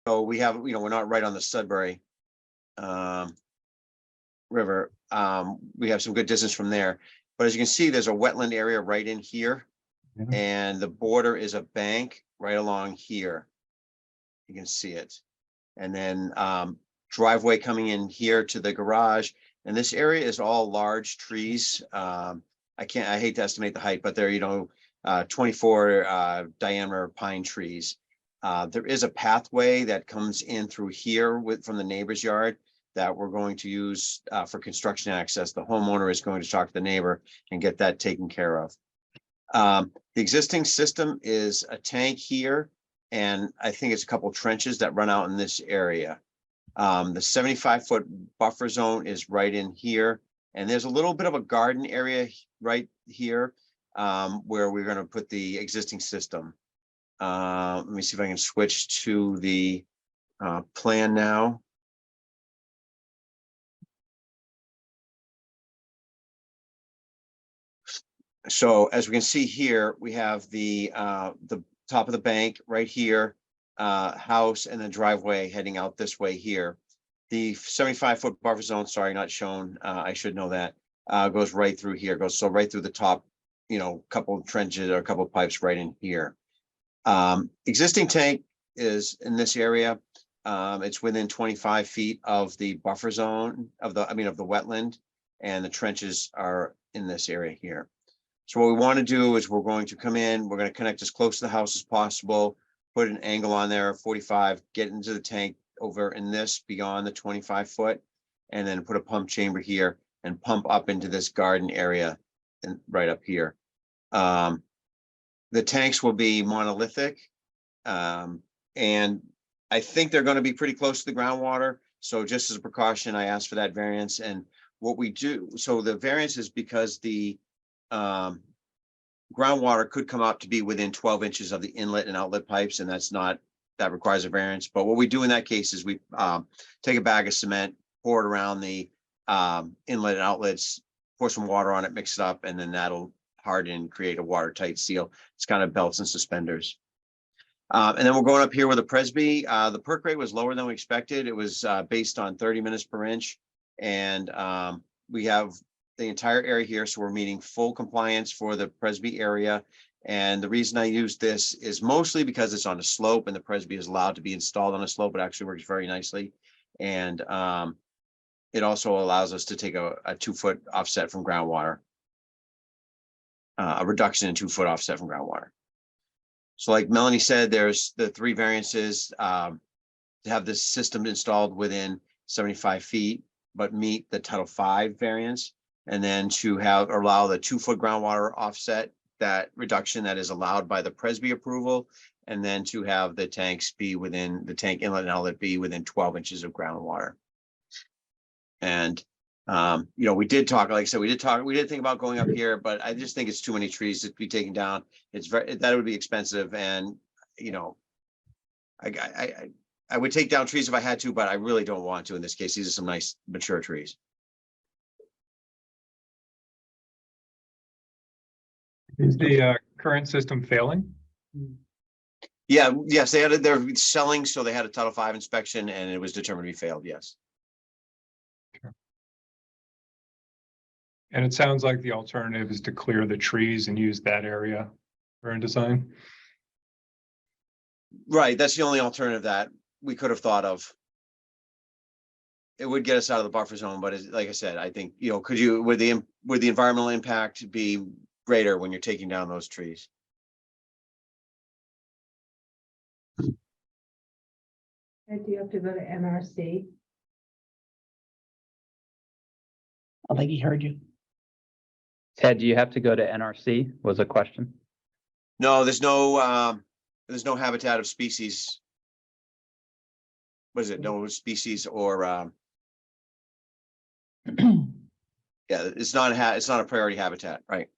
So we have, we're not right on the Sudbury River. We have some good distance from there. But as you can see, there's a wetland area right in here. Mhm. And the border is a bank right along here. You can see it. And then driveway coming in here to the garage. And this area is all large trees. I hate to estimate the height, but they're, 24 diameter pine trees. There is a pathway that comes in through here from the neighbor's yard that we're going to use for construction access. The homeowner is going to talk to the neighbor and get that taken care of. The existing system is a tank here, and I think it's a couple trenches that run out in this area. The 75-foot buffer zone is right in here, and there's a little bit of a garden area right here where we're going to put the existing system. Let me see if I can switch to the plan now. So as we can see here, we have the top of the bank right here, house, and the driveway heading out this way here. The 75-foot buffer zone, sorry, not shown. I should know that. Goes right through here, goes so right through the top, couple of trenches or a couple of pipes right in here. Existing tank is in this area. It's within 25 feet of the buffer zone of the wetland, and the trenches are in this area here. So what we want to do is we're going to come in, we're going to connect as close to the house as possible, put an angle on there, 45, get into the tank over in this beyond the 25 foot, and then put a pump chamber here and pump up into this garden area and right up here. The tanks will be monolithic, and I think they're going to be pretty close to the groundwater. So just as a precaution, I asked for that variance. And what we do, so the variance is because the groundwater could come up to be within 12 inches of the inlet and outlet pipes, and that requires a variance. But what we do in that case is we take a bag of cement, pour it around the inlet and outlets, pour some water on it, mix it up, and then that'll harden and create a watertight seal. It's kind of belts and suspenders. And then we're going up here with a Presby. The perk rate was lower than we expected. It was based on 30 minutes per inch, and we have the entire area here, so we're meeting full compliance for the Presby area. And the reason I use this is mostly because it's on a slope, and the Presby is allowed to be installed on a slope. It actually works very nicely, and it also allows us to take a 2-foot offset from groundwater, a reduction in 2-foot offset from groundwater. So like Melanie said, there's the 3 variances to have this system installed within 75 feet, but meet the Title V variance. And then to allow the 2-foot groundwater offset, that reduction that is allowed by the Presby approval, and then to have the tanks be within the tank inlet and outlet be within 12 inches of groundwater. And we did talk, like I said, we did think about going up here, but I just think it's too many trees to be taken down. That would be expensive, and I would take down trees if I had to, but I really don't want to in this case. These are some nice mature trees. Is the current system failing? Yes, they're selling, so they had a Title V inspection, and it was determined to be failed. Yes. Sure. And it sounds like the alternative is to clear the trees and use that area for a design. Right, that's the only alternative that we could have thought of. It would get us out of the buffer zone, but like I said, I think would the environmental impact be greater when you're taking down those trees? Do you have to go to NRC? I think he heard you. Ted, do you have to go to NRC? Was a question. No, there's no habitat of species. What is it? No species or yeah, it's not a priority habitat, right?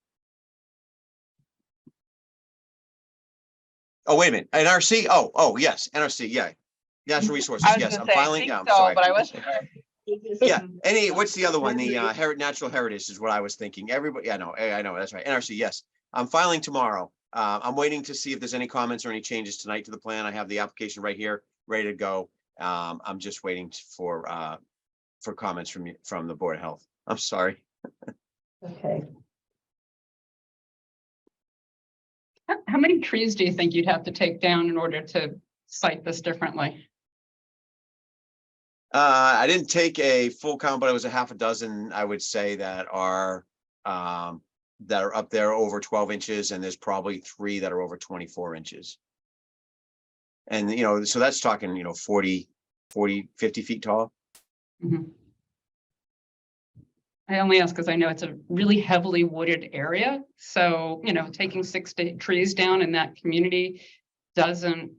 Oh, wait a minute. NRC? Oh, yes, NRC. Yeah, natural resources. Yes, I'm filing. Yeah, I'm sorry. But I wasn't. Yeah. What's the other one? The natural heritage is what I was thinking. Everybody, I know. That's right. NRC. Yes, I'm filing tomorrow. I'm waiting to see if there's any comments or any changes tonight to the plan. I have the application right here ready to go. I'm just waiting for comments from you, from the Board of Health. I'm sorry. Okay, How many trees do you think you'd have to take down in order to cite this differently? I didn't take a full count, but it was a half a dozen, I would say, that are up there over 12 inches, and there's probably 3 that are over 24 inches. And, you know, so that's talking, you know, 40, 50 feet tall. Mhm. I only ask because I know it's a really heavily wooded area. So, you know, taking 6 trees down in that community doesn't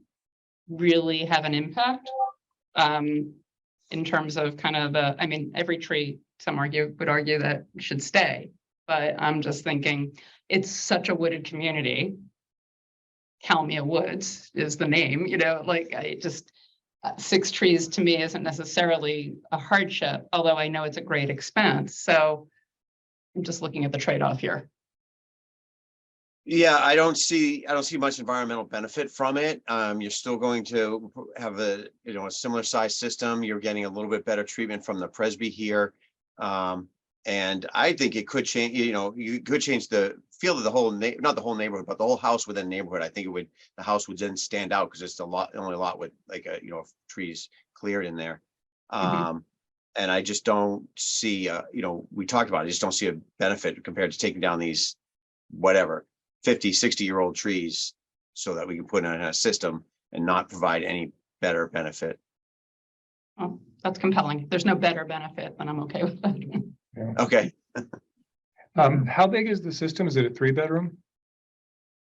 really have an impact. In terms of kind of I mean, every tree, some would argue that should stay. But I'm just thinking, it's such a wooded community. Calmia Woods is the name, you know, like I just, 6 trees to me isn't necessarily a hardship, although I know it's a great expense. So I'm just looking at the trade-off here. Yeah, I don't see much environmental benefit from it. You're still going to have a similar size system. You're getting a little bit better treatment from the Presby here. And I think it could change, you could change the feel of the whole, not the whole neighborhood, but the whole house within the neighborhood. I think the house would then stand out because it's only a lot with like, trees cleared in there. Mhm. And I just don't see, we talked about it, I just don't see a benefit compared to taking down these, whatever, 50, 60-year-old trees so that we can put in a system and not provide any better benefit. Well, that's compelling. If there's no better benefit, then I'm okay with that. Okay, How big is the system? Is it a 3-bedroom?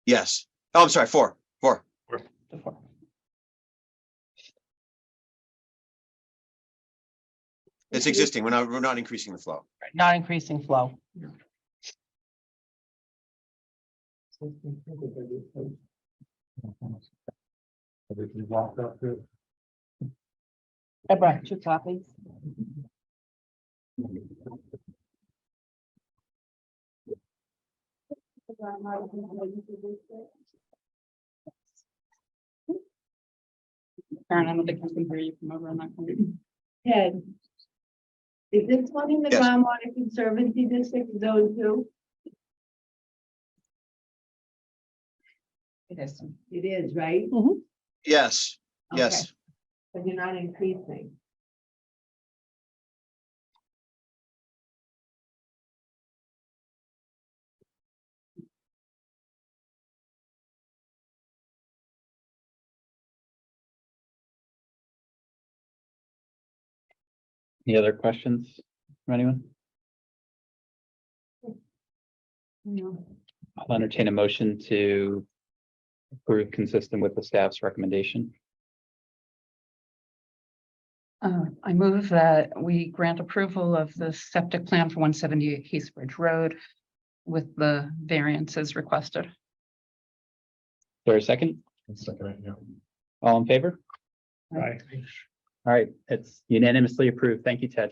yes. Oh, I'm sorry, 4. It's existing. We're not increasing the flow. Not increasing flow. I brought 2 copies. Karen, I don't think I can hear you from over on that corner. Ted. Is this one in the Yes. groundwater conservancy district zone 2? It is. It is, right? Yes, yes. Okay. But you're not increasing. Any other questions from anyone? No. I'll entertain a motion to approve consistent with the staff's recommendation. I move that we grant approval of the septic plan for 178 Heathbridge Road with the variances requested. Is there a second? All in favor? Aye. All right, it's unanimously approved. Thank you, Ted.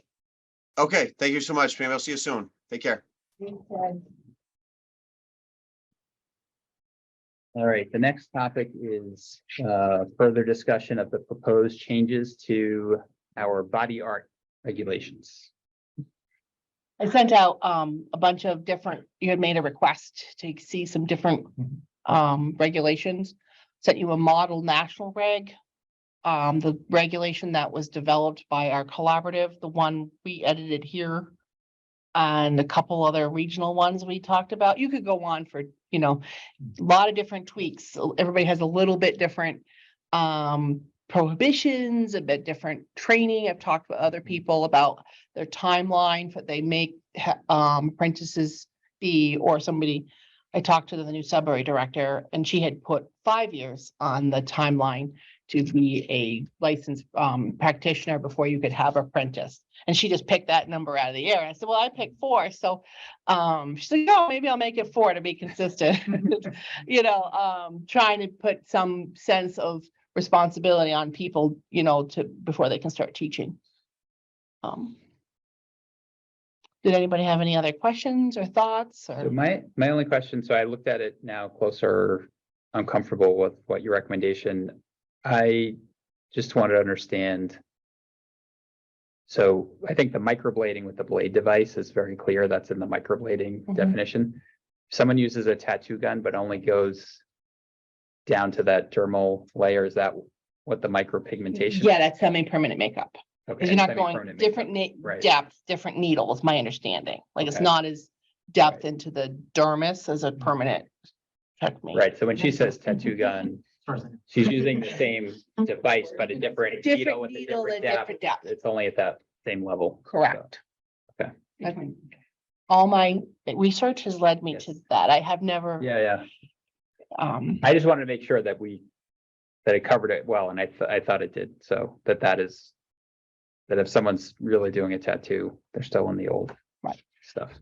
Okay, thank you so much. Maybe I'll see you soon. Take care. Thanks, Ted. All right, the next topic is further discussion of the proposed changes to our body art regulations. I sent out a bunch of different, you had made a request to see some different regulations. Sent you a model national reg. The regulation that was developed by our collaborative, the one we edited here. And a couple other regional ones we talked about. You could go on for, a lot of different tweaks. So everybody has a little bit different prohibitions, a bit different training. I've talked with other people about their timeline for they make apprentices be, or somebody. I talked to the new Sudbury director and she had put 5 years on the timeline to be a licensed practitioner before you could have apprentice. And she just picked that number out of the air. And I said, well, I picked 4. So she's like, oh, maybe I'll make it 4 to be consistent. Trying to put some sense of responsibility on people, before they can start teaching. Did anybody have any other questions or thoughts So or? my only question, so I looked at it now closer. I'm comfortable with what your recommendation. I just wanted to understand. So I think the microblading with the blade device is very clear. That's in the microblading Mhm. definition. Someone uses a tattoo gun, but only goes down to that dermal layer. Is that what the micropigmentation? Yeah, that's semi-permanent makeup. Okay, Because you're not going semi-permanent different makeup. Right. depth, different needle is my understanding. Like it's Okay. not as depth Right. into the dermis as a permanent technique. Right, so when she says tattoo gun, she's using the same device, but a different needle Different with a needle different and depth. different depth. It's only at that same level. Correct. Okay. All my research has led me to Yes. that. I have never, Yeah, yeah. um, I just wanted to make sure that that it covered it well, and I thought it did, so that if someone's really doing a tattoo, they're still in the old. Right. Stuff.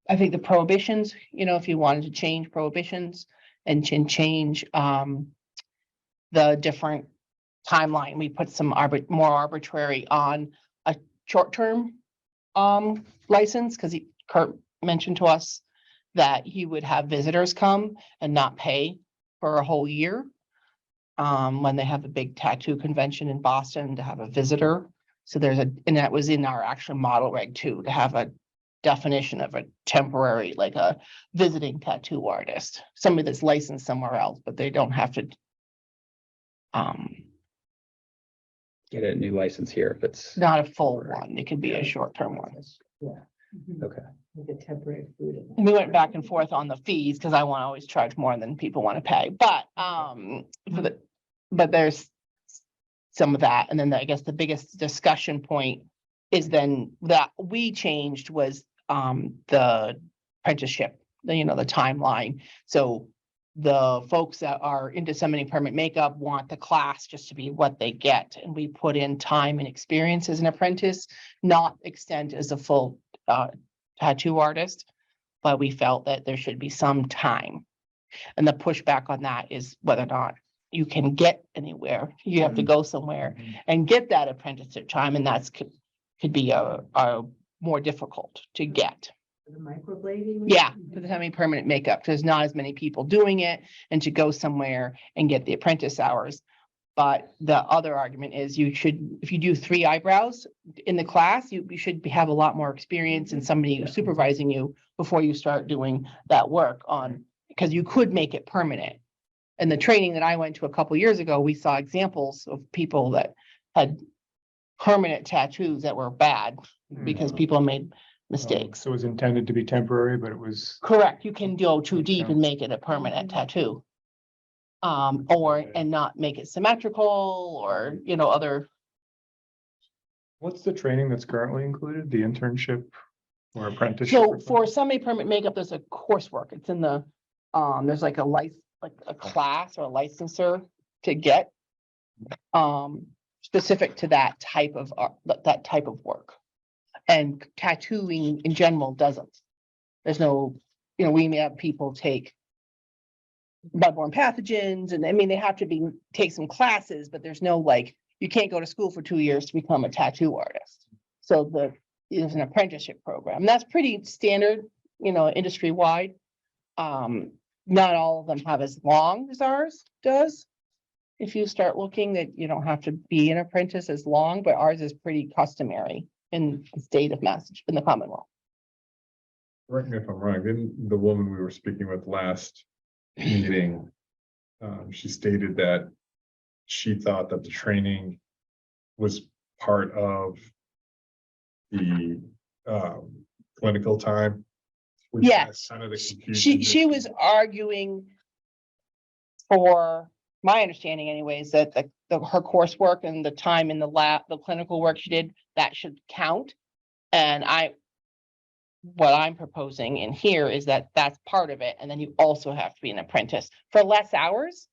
I think the prohibitions, if you wanted to change prohibitions and change, the different timeline, we put some more arbitrary on a short-term, license, because Kurt mentioned to us that he would have visitors come and not pay for a whole year. When they have a big tattoo convention in Boston to have a visitor. So and that was in our actual model reg too, to have a definition of a temporary, like a visiting tattoo artist, somebody that's licensed somewhere else, but they don't have to. Get a new license here if it's, Not a full one, it could be a short-term one. okay, Like a temporary food. We went back and forth on the fees, because I want to always charge more than people want to pay, but, but there's some of that, and then I guess the biggest discussion point is then that we changed was, the apprenticeship, the timeline. So the folks that are into semi-permanent makeup want the class just to be what they get, and we put in time and experience as an apprentice, not extend as a full, tattoo artist. But we felt that there should be some time. And the pushback on that is whether or not you can get anywhere. You have to go somewhere and get that apprenticeship time, and that's could be a more difficult to get. The microblading? Yeah, for the semi-permanent makeup, there's not as many people doing it, and to go somewhere and get the apprentice hours. But the other argument is if you do 3 eyebrows in the class, you should have a lot more experience and somebody supervising you before you start doing that work because you could make it permanent. And the training that I went to a couple years ago, we saw examples of people that had permanent tattoos that were bad because people made mistakes. So it was intended to be temporary, but it was. Correct, you can go too deep and make it a permanent tattoo. And not make it symmetrical or, other. What's the training that's currently included, the internship or apprenticeship? So for semi-permanent makeup, there's a coursework. It's in the, there's like a class or a licensure to get. Specific to that type of work. And tattooing in general doesn't. There's no, we may have people take bloodborne pathogens, and they have to take some classes, but there's no you can't go to school for 2 years to become a tattoo artist. So there's an apprenticeship program. And that's pretty standard, industry wide. Not all of them have as long as ours does. If you start looking, that you don't have to be an apprentice as long, but ours is pretty customary in the state of Massachusetts, in the Commonwealth. Correct me if I'm wrong, didn't the woman we were speaking with last meeting, she stated that she thought that the training was part of the clinical time? which is Yes. Kind of the confusion. She was arguing for my understanding anyways, that her coursework and the time in the lab, the clinical work she did, that should count. And what I'm proposing in here is that that's part of it. And then you also have to be an apprentice for less hours,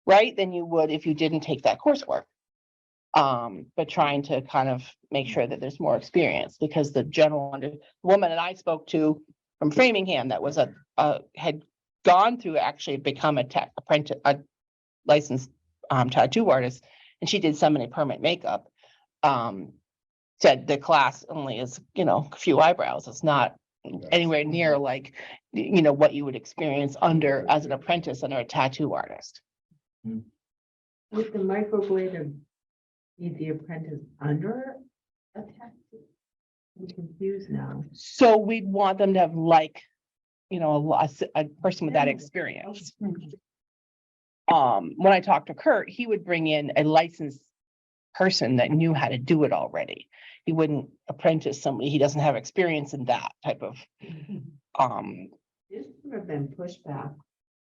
right? Than you would if you didn't take that coursework. But trying to kind of make sure that there's more experience, because the woman that I spoke to from Framingham that was had gone through actually become a licensed tattoo artist, and she did so many permanent makeup. Said the class only is, a few eyebrows. It's not anywhere near like, what you would experience as an apprentice under a tattoo artist. With the microblader, is the apprentice under a tattoo? I'm confused now. So we'd want them to have like, you know, a person with that Yeah. experience. When I talked to Kurt, he would bring in a licensed person that knew how to do it already. He wouldn't apprentice somebody, he doesn't have experience in that type of, There's sort of been pushback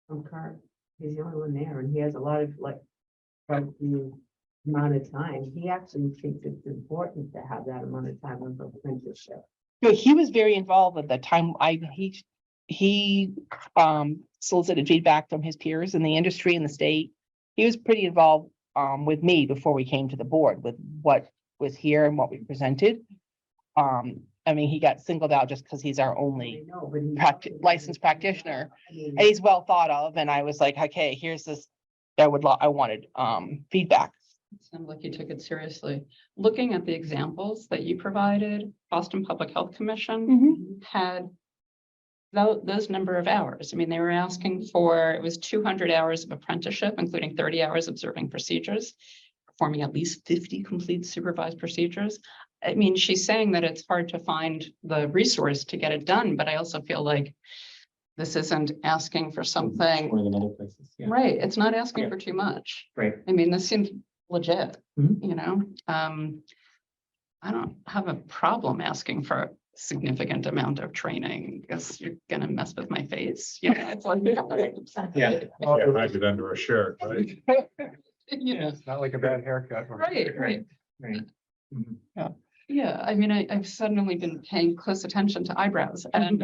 from Kurt. He's the only one there and he has a lot of like, from the amount of time. He actually thinks it's important to have that amount of time of apprenticeship. no, he was very involved at the time. He solicited feedback from his peers in the industry and the state. He was pretty involved with me before we came to the board with what was here and what we presented. I mean, he got singled out just because he's our only I know, but he's licensed practitioner. I mean, And he's well thought of, and I was like, okay, here's this, I wanted feedback. Sounds like you took it seriously. Looking at the examples that you provided, Boston Public Health Commission had those number of hours. I mean, they were asking for, it was 200 hours of apprenticeship, including 30 hours observing procedures, performing at least 50 complete supervised procedures. I mean, she's saying that it's hard to find the resource to get it done, but I also feel like this isn't asking for something, More than other places, yeah. right? It's not asking Yeah. for too much. Right. I mean, this seems legit, Mhm. you know? I don't have a problem asking for a significant amount of training because you're gonna mess with my face. You know, it's like. Yeah. Yeah, hide it under a shirt, right? Yeah, It's not like a bad haircut. or- right, right. Right. Yeah, I mean, I've suddenly been paying close attention to eyebrows and,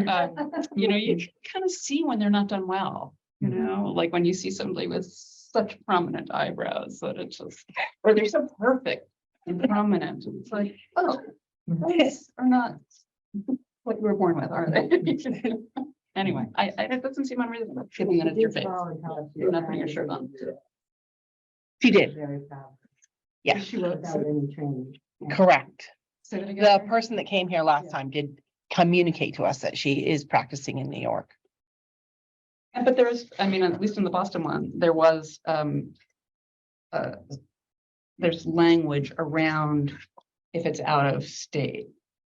you know, you can kind of see when they're not done well. You know, like when you see somebody with such prominent eyebrows that it's just, or they're so perfect and prominent. It's like, oh, these are not what you were born with, are they? Anyway, it doesn't seem unreasonable, given that it's your face. You're not putting your shirt on. She did, Very proud. yeah, She was. Without any training. correct. Say that The again. person that came here last time did communicate to us that she is practicing in New York. But there's, I mean, at least in the Boston one, there was, there's language around if it's out of state.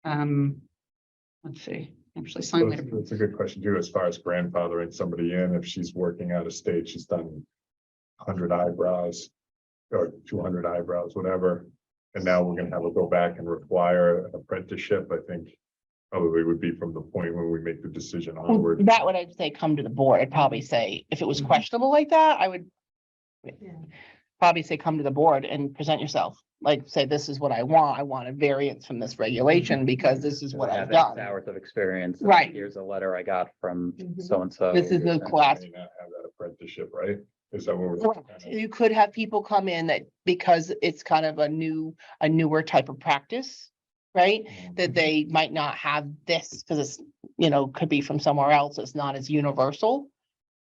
Let's see, actually sign later. That's a good question too, as far as grandfathering somebody in, if she's working out of state, she's done 100 eyebrows or 200 eyebrows, whatever. And now we're gonna have her go back and require an apprenticeship, I think probably would be from the point when we make the decision onward. That would, I'd say, come to the board. I'd probably say, if it was questionable like that, I would Yeah. probably say, come to the board and present yourself. Like, say, this is what I want a variance from this regulation because this is what I I've have X done. hours of experience. and Right. Here's a letter I got from Mhm. so-and-so. This is the class. May not have that apprenticeship, right? Is that what we're? Correct. You could have people come in that, because it's kind of a newer type of practice, right? That they might not have this, because it's, you know, could be from somewhere else, it's not as universal.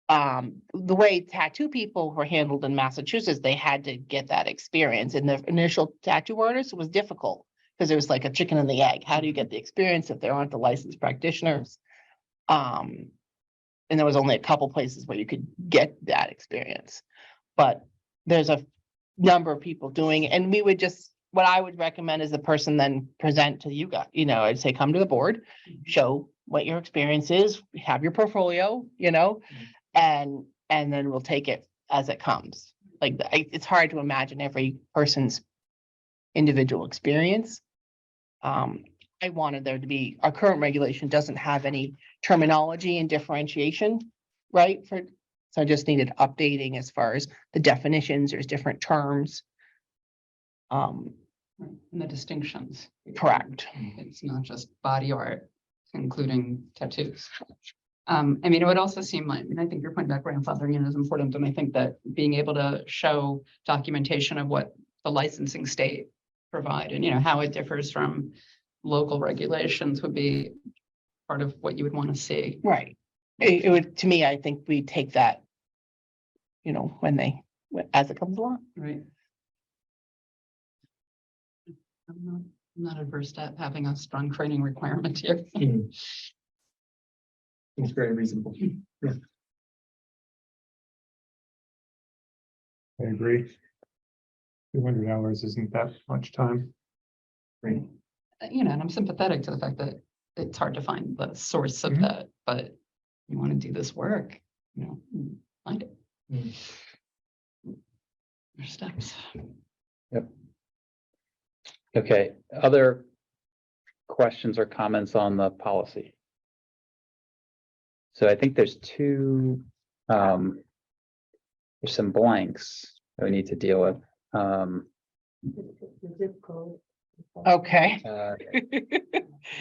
The way tattoo people were handled in Massachusetts, they had to get that experience, and the initial tattoo artists was difficult. Because it was like a chicken and the egg, how do you get the experience if there aren't the licensed practitioners? And there was only a couple places where you could get that experience. But there's a number of people doing, it, and we would just, what I would recommend is the person then present to you guys, you know, I'd say, come to the board, show what your experience is, have your portfolio, you know, and then we'll take it as it comes. Like, it's hard to imagine every person's individual experience. I wanted there to be, our current regulation doesn't have any terminology and differentiation, right? So I just needed updating as far as the definitions, there's different terms. And the distinctions. Correct. It's not just body art, including tattoos. I mean, it would also seem like, and I think your point about grandfathering in is important, and I think that being able to show documentation of what the licensing state provide and, you know, how it differs from local regulations would be part of what you would want to see. Right. It would, to me, I think we take that, you know, as it comes along. Right. I'm not adverse to having a strong training requirement here. It's very reasonable. I agree. 200 hours isn't that much time. You know, and I'm sympathetic to the fact that it's hard to find the source of Mhm. that, but you want to do this work, you know, find it. There's steps. Okay, other questions or comments on the policy? So I think there's there's some blanks that we need to deal with. The zip code. Okay.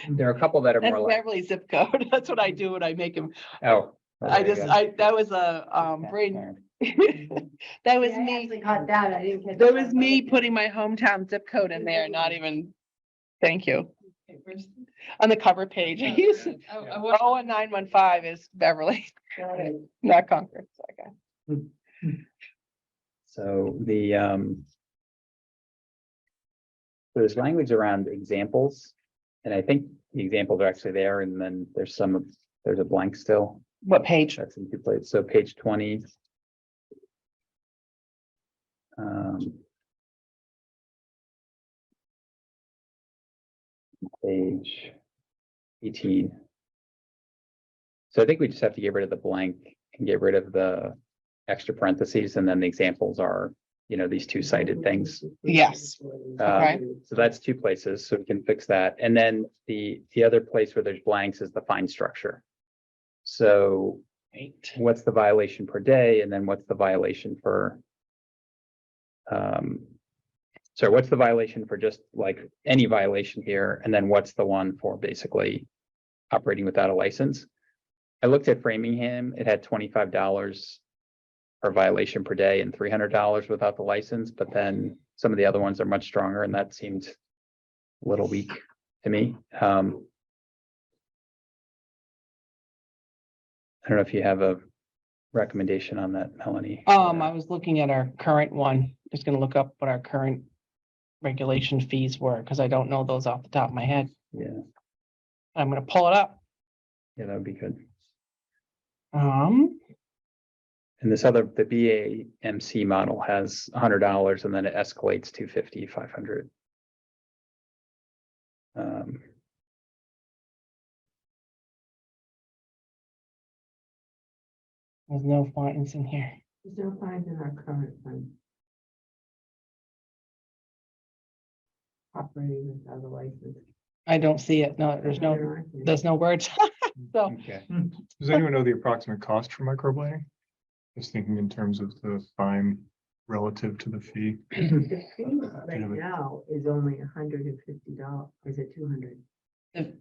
There are a couple that are That's more like, Beverly zip code. That's what I do when I make him. oh. I there you just, go. that was a, Okay, brain, all right. that was Yeah, I me. actually caught that. I didn't catch. That was me putting my hometown zip code in there, not even, thank you. On the cover page. I use Oh, 01915 is Beverly, Got it. not Concord. So, okay. So there's language around examples. And I think the examples are actually there, and then there's a blank still. What page? That's in two places. So page 20. Page 18. So I think we just have to get rid of the blank and get rid of the extra parentheses, and then the examples are, these two cited things. Yes. Okay. So that's two places, so we can fix that. And then the other place where there's blanks is the fine structure. So what's the violation per day, and then what's the violation for what's the violation for just like any violation here, and then what's the one for basically operating without a license? I looked at Framingham, it had $25 per violation per day and $300 without the license, but then some of the other ones are much stronger, and that seemed a little weak to me. I don't know if you have a recommendation on that, Melanie. I was looking at our current one, just gonna look up what our current regulation fees were, because I don't know those off the top of my head. Yeah, I'm gonna pull it up. that would be good. And this other, the BAMC model has $100, and then it escalates to $50, $500. There's no fines in here. There's no fines in our current fund. Operating without a license. I don't see it. No, there's no words. So, Okay. Does anyone know the approximate cost for microblading? Just thinking in terms of the fine relative to the fee. The fee right Yeah, but- now is only $150. Is it 200?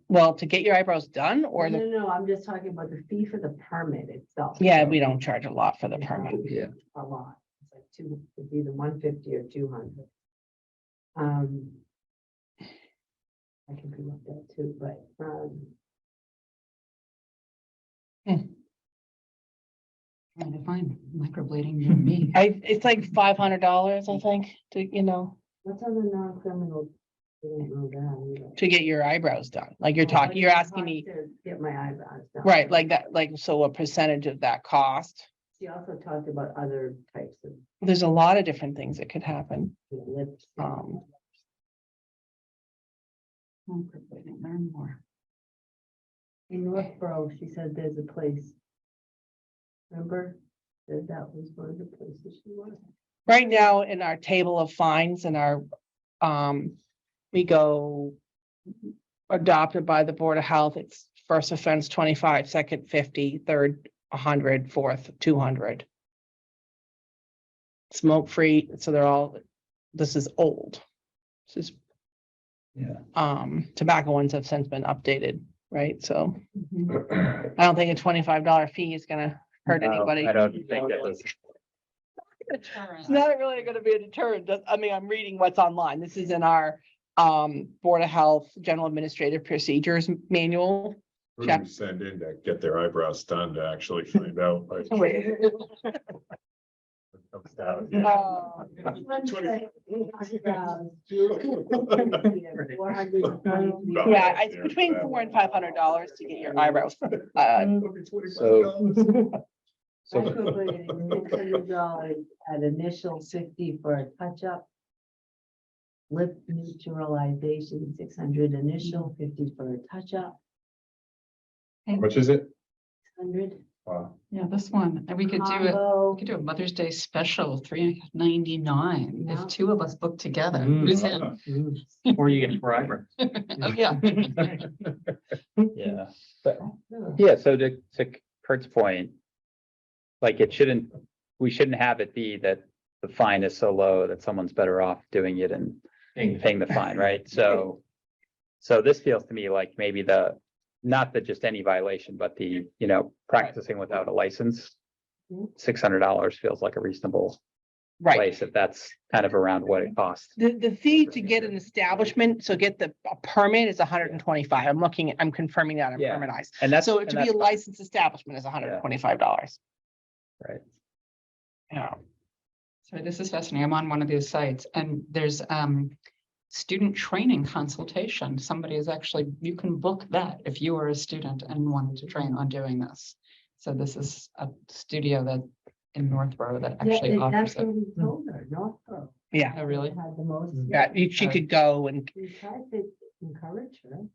well, to get your eyebrows done or No, the, no, I'm just talking about the fee for the permit itself. yeah, we don't charge a lot for the permit. Yeah. A lot. It's like it's either 150 or 200. I can be like that too, but, Trying to find microblading near me. It's like $500, I think, what's on the non-criminal? I don't know that either. to get your eyebrows done. Like you're Oh, talking, but you're it asking costs me, to Get my eyebrows done. right, like that, like, so a percentage of that cost. She also talked about other types of There's a lot of different things that could happen. lips. Microblading, learn more. In Northborough, she said there's a place. Remember? That was one of the places she was. Right now, in our table of fines and our, we go adopted by the Board of Health, it's first offense 25, second 50, third 100, fourth 200. Smoke free, so they're all, this is old. This is, Yeah. tobacco ones have since been updated, right? So I don't think a $25 fee is gonna hurt No, anybody. I don't think that was. It's not really gonna be a deterrent. I mean, I'm reading what's online. This is in our Board of Health General Administrative Procedures Manual. Who do we send in to get their eyebrows done to actually find out? Like, comes down. Yeah, it's between $400 and $500 to get your eyebrows. So I could put it in $600 at initial 50 for a touch-up. Lip neutralization, 600 initial, 50 for a touch-up, How much is it? 100 Wow. Yeah, this one, and we could do it, combo. we could do a Mother's Day special, $399, Yeah. if two of us book together. Mm. Who's in? Or you get forever. Oh, yeah. Yeah, but, yeah, so to Kurt's point. Like it shouldn't, we shouldn't have it be that the fine is so low that someone's better off doing it and paying the fine, right? So. So this feels to me like maybe not that just any violation, but the, practicing without a license. $600 feels like a reasonable Right. place if that's kind of around what it costs. The fee to get an establishment, so get a permit is 125. I'm confirming that on Yeah. Permit Eyes. And that's. So and to be that's a fine, licensed establishment is $125. Right. Yeah. Sorry, this is fascinating. I'm on one of these sites and there's student training consultation. Somebody is actually, you can book that if you are a student and wanted to train on doing this. So this is a studio that in Northborough that actually Yeah, offers that's it. what we told her, Northborough. Yeah. Oh, really? Had the most. Yeah, she could go and We tried to encourage her.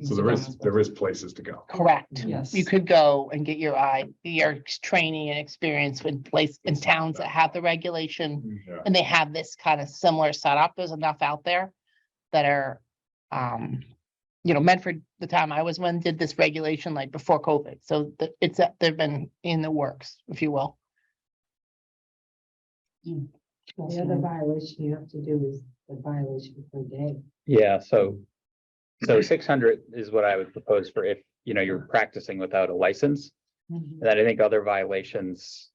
So there is places to go. correct. Yes. You could go and get your training and experience with in towns that have the regulation. Yeah. And they have this kind of similar setup. There's enough out there that are, Medford, the time I was when did this regulation like before COVID. So they've been in the works, if you will. The other violation you have to do is the violation per day. Yeah, so 600 is what I would propose for if, you're practicing without a license. And then I think other violations,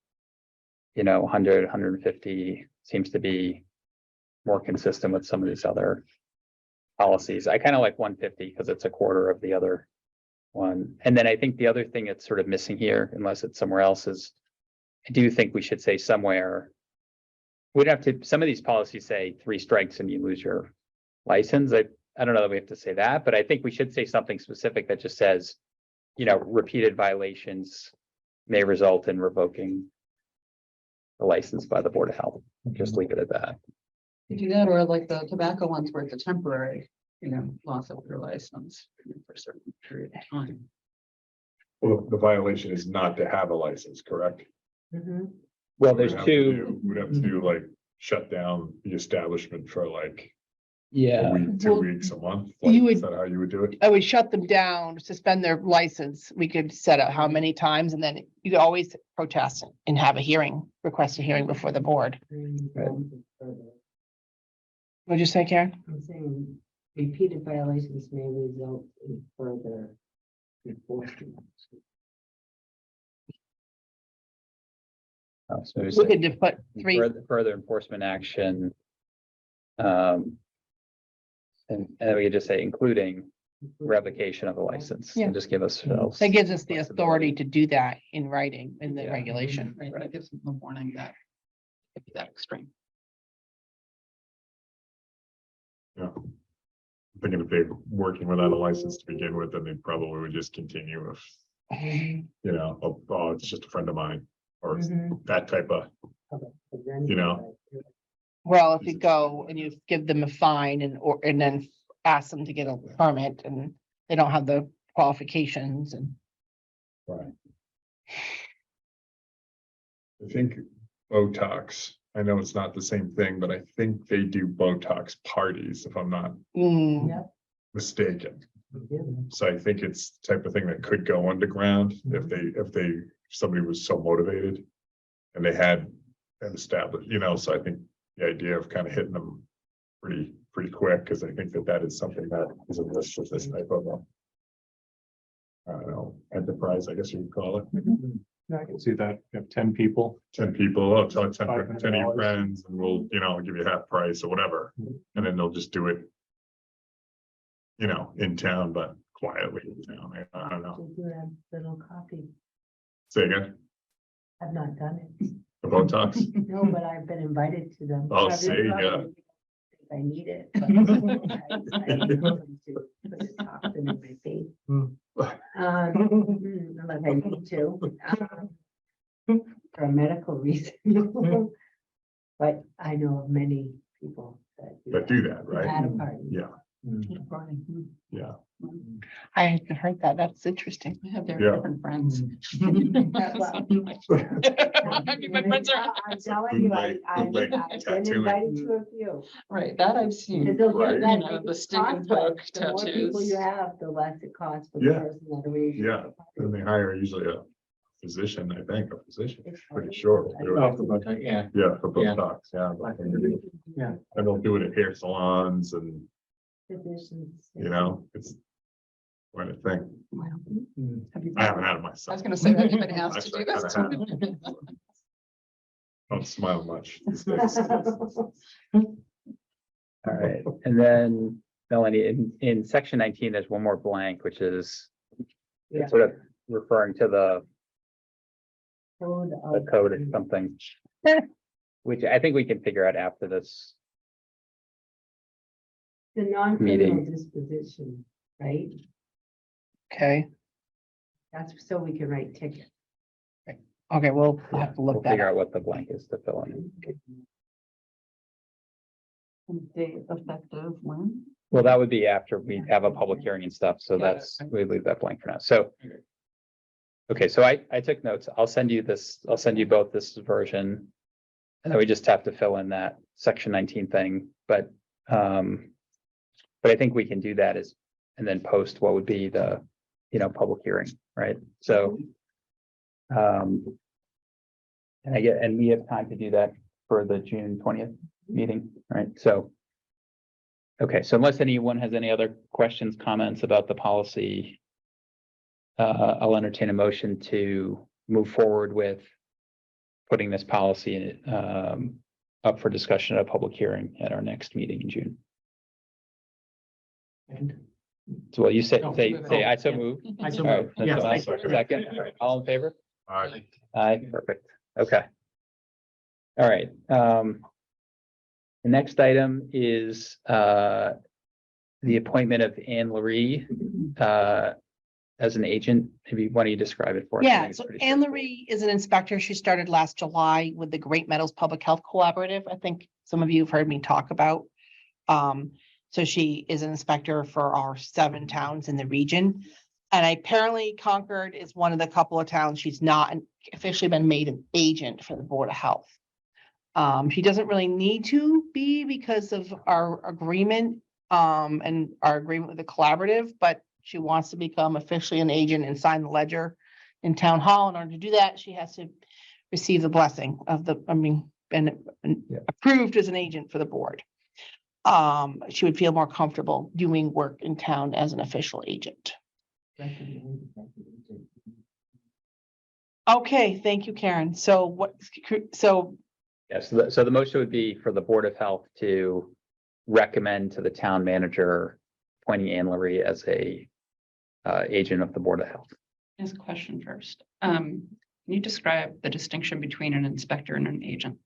100, 150 seems to be more consistent with some of these other policies. I kind of like 150 because it's a quarter of the other one. And then I think the other thing that's sort of missing here, unless it's somewhere else, is I do think we should say somewhere. We'd have to, some of these policies say 3 strikes and you lose your license. I don't know that we have to say that, but I think we should say something specific that just says, repeated violations may result in revoking the license by the Board of Health. Just leave it at that. You do that, or like the tobacco ones where it's a temporary, loss of your license for a certain period of time. Well, the violation is not to have a license, correct? Mhm. Well, We'd there's have to two, do- We'd have to do like shut down the establishment for like a yeah, week, 2 Well, weeks, a month. you Like, is would- that how you would do it? I would shut them down, suspend their license. We could set out how many times and then you could always protest and have a hearing, request a hearing before the board. What'd you say, Karen? I'm saying repeated violations may result in further enforcement. so maybe We say could just put 3, further enforcement action. And then we could just say including revocation of the license Yeah. and just give us. that gives us the authority to do that in writing in the Yeah. regulation. Right, that gives them the warning that it'd be that extreme. Yeah. I'm thinking if they're working without a license to begin with, then they probably would just continue if, oh, it's just a friend of mine. Or Mhm. that type of, You know. Well, if you go and you give them a fine and then ask them to get a permit and they don't have the qualifications and. right. I think Botox, I know it's not the same thing, but I think they do Botox parties, if I'm not mistaken. So I think it's the type of thing that could go underground if somebody was so motivated. And they had an established, so I think the idea of kind of hitting them pretty quick, because I think that is something that is a risk with this type of I don't know, enterprise, I guess you would call it. Yeah, I can see that. You have 10 people. 10 people, oh, tell 10 of your $500. friends and we'll, give you half price or whatever. And then they'll just do it. In town, but quietly in town. I don't know. They do have little coffee. Say again, I've not done it. the Botox. No, but I've been invited to them. Oh, I've been see, probably- yeah. I need it. but I need them to put the toxin in my face. Unless I need to. for a medical reason. But I know of many people That do that, right? At a party. Yeah, yeah. I hadn't heard that. That's interesting. We have very Yeah. different friends. Well, My friends are. I'm telling you, I've Bootleg been tattooing. invited to a few. Right, that I've seen. Because they'll Right. get that, You know, it the stick and costs less. poke The more people tattoos. you have, the less it costs for the Yeah. person that arranges. Yeah. And they hire usually a physician, I think, a physician, pretty sure. Oh, for Botox, yeah. Yeah, for Yeah. Botox, yeah. Yeah. And they'll do it at hair salons and, Physicians. you know, it's quite a thing. Have you- I haven't had it I was myself. gonna say, have you been asked to Actually, do I this? kinda Don't smile much these days. All right, and then Melanie, in section 19, there's one more blank, which is Yeah. sort of referring to the Code code or something. Which I think we can figure out after this. The non-criminal Meeting. disposition, right? Okay, That's so we can write ticket. okay, we'll have to We'll look that figure up. out what the blank is to fill in. Date effective when? Well, that would be after we have a public hearing and stuff, so Yeah. that's, we leave that blank for now, so. Okay, so I took notes, I'll send you this, I'll send you both this version. And then we just have to fill in that section 19 thing, but I think we can do that as, and then post what would be the, public hearing, right, so. And and we have time to do that for the June 20th meeting, right, so. Okay, so unless anyone has any other questions, comments about the policy. I'll entertain a motion to move forward with. Putting this policy up for discussion at a public hearing at our next meeting in June. So well, you say, Oh, say, I so yeah. move. I so All right, moved. then Yes, someone I else second. second. All right, all in favor? All right, Aye, perfect. Okay. All right, the next item is, the appointment of Anne Marie, as an agent. Maybe why don't you describe it for us? I Yeah, think it's so pretty Anne straightforward. Marie is an inspector. She started last July with the Great Meadows Public Health Collaborative. I think some of you have heard me talk about. So she is an inspector for our 7 towns in the region. And apparently Concord is one of the couple of towns she's not officially been made an agent for the Board of Health. She doesn't really need to be because of our agreement, and our agreement with the collaborative, but she wants to become officially an agent and sign the ledger in town hall. In order to do that, she has to receive the blessing of been Yeah. approved as an agent for the board. She would feel more comfortable doing work in town as an official agent. Okay, thank you, Karen. So Yes, so the motion would be for the Board of Health to recommend to the town manager appointing Anne Marie as a agent of the Board of Health. Here's a question first. Can you describe the distinction between an inspector and an agent?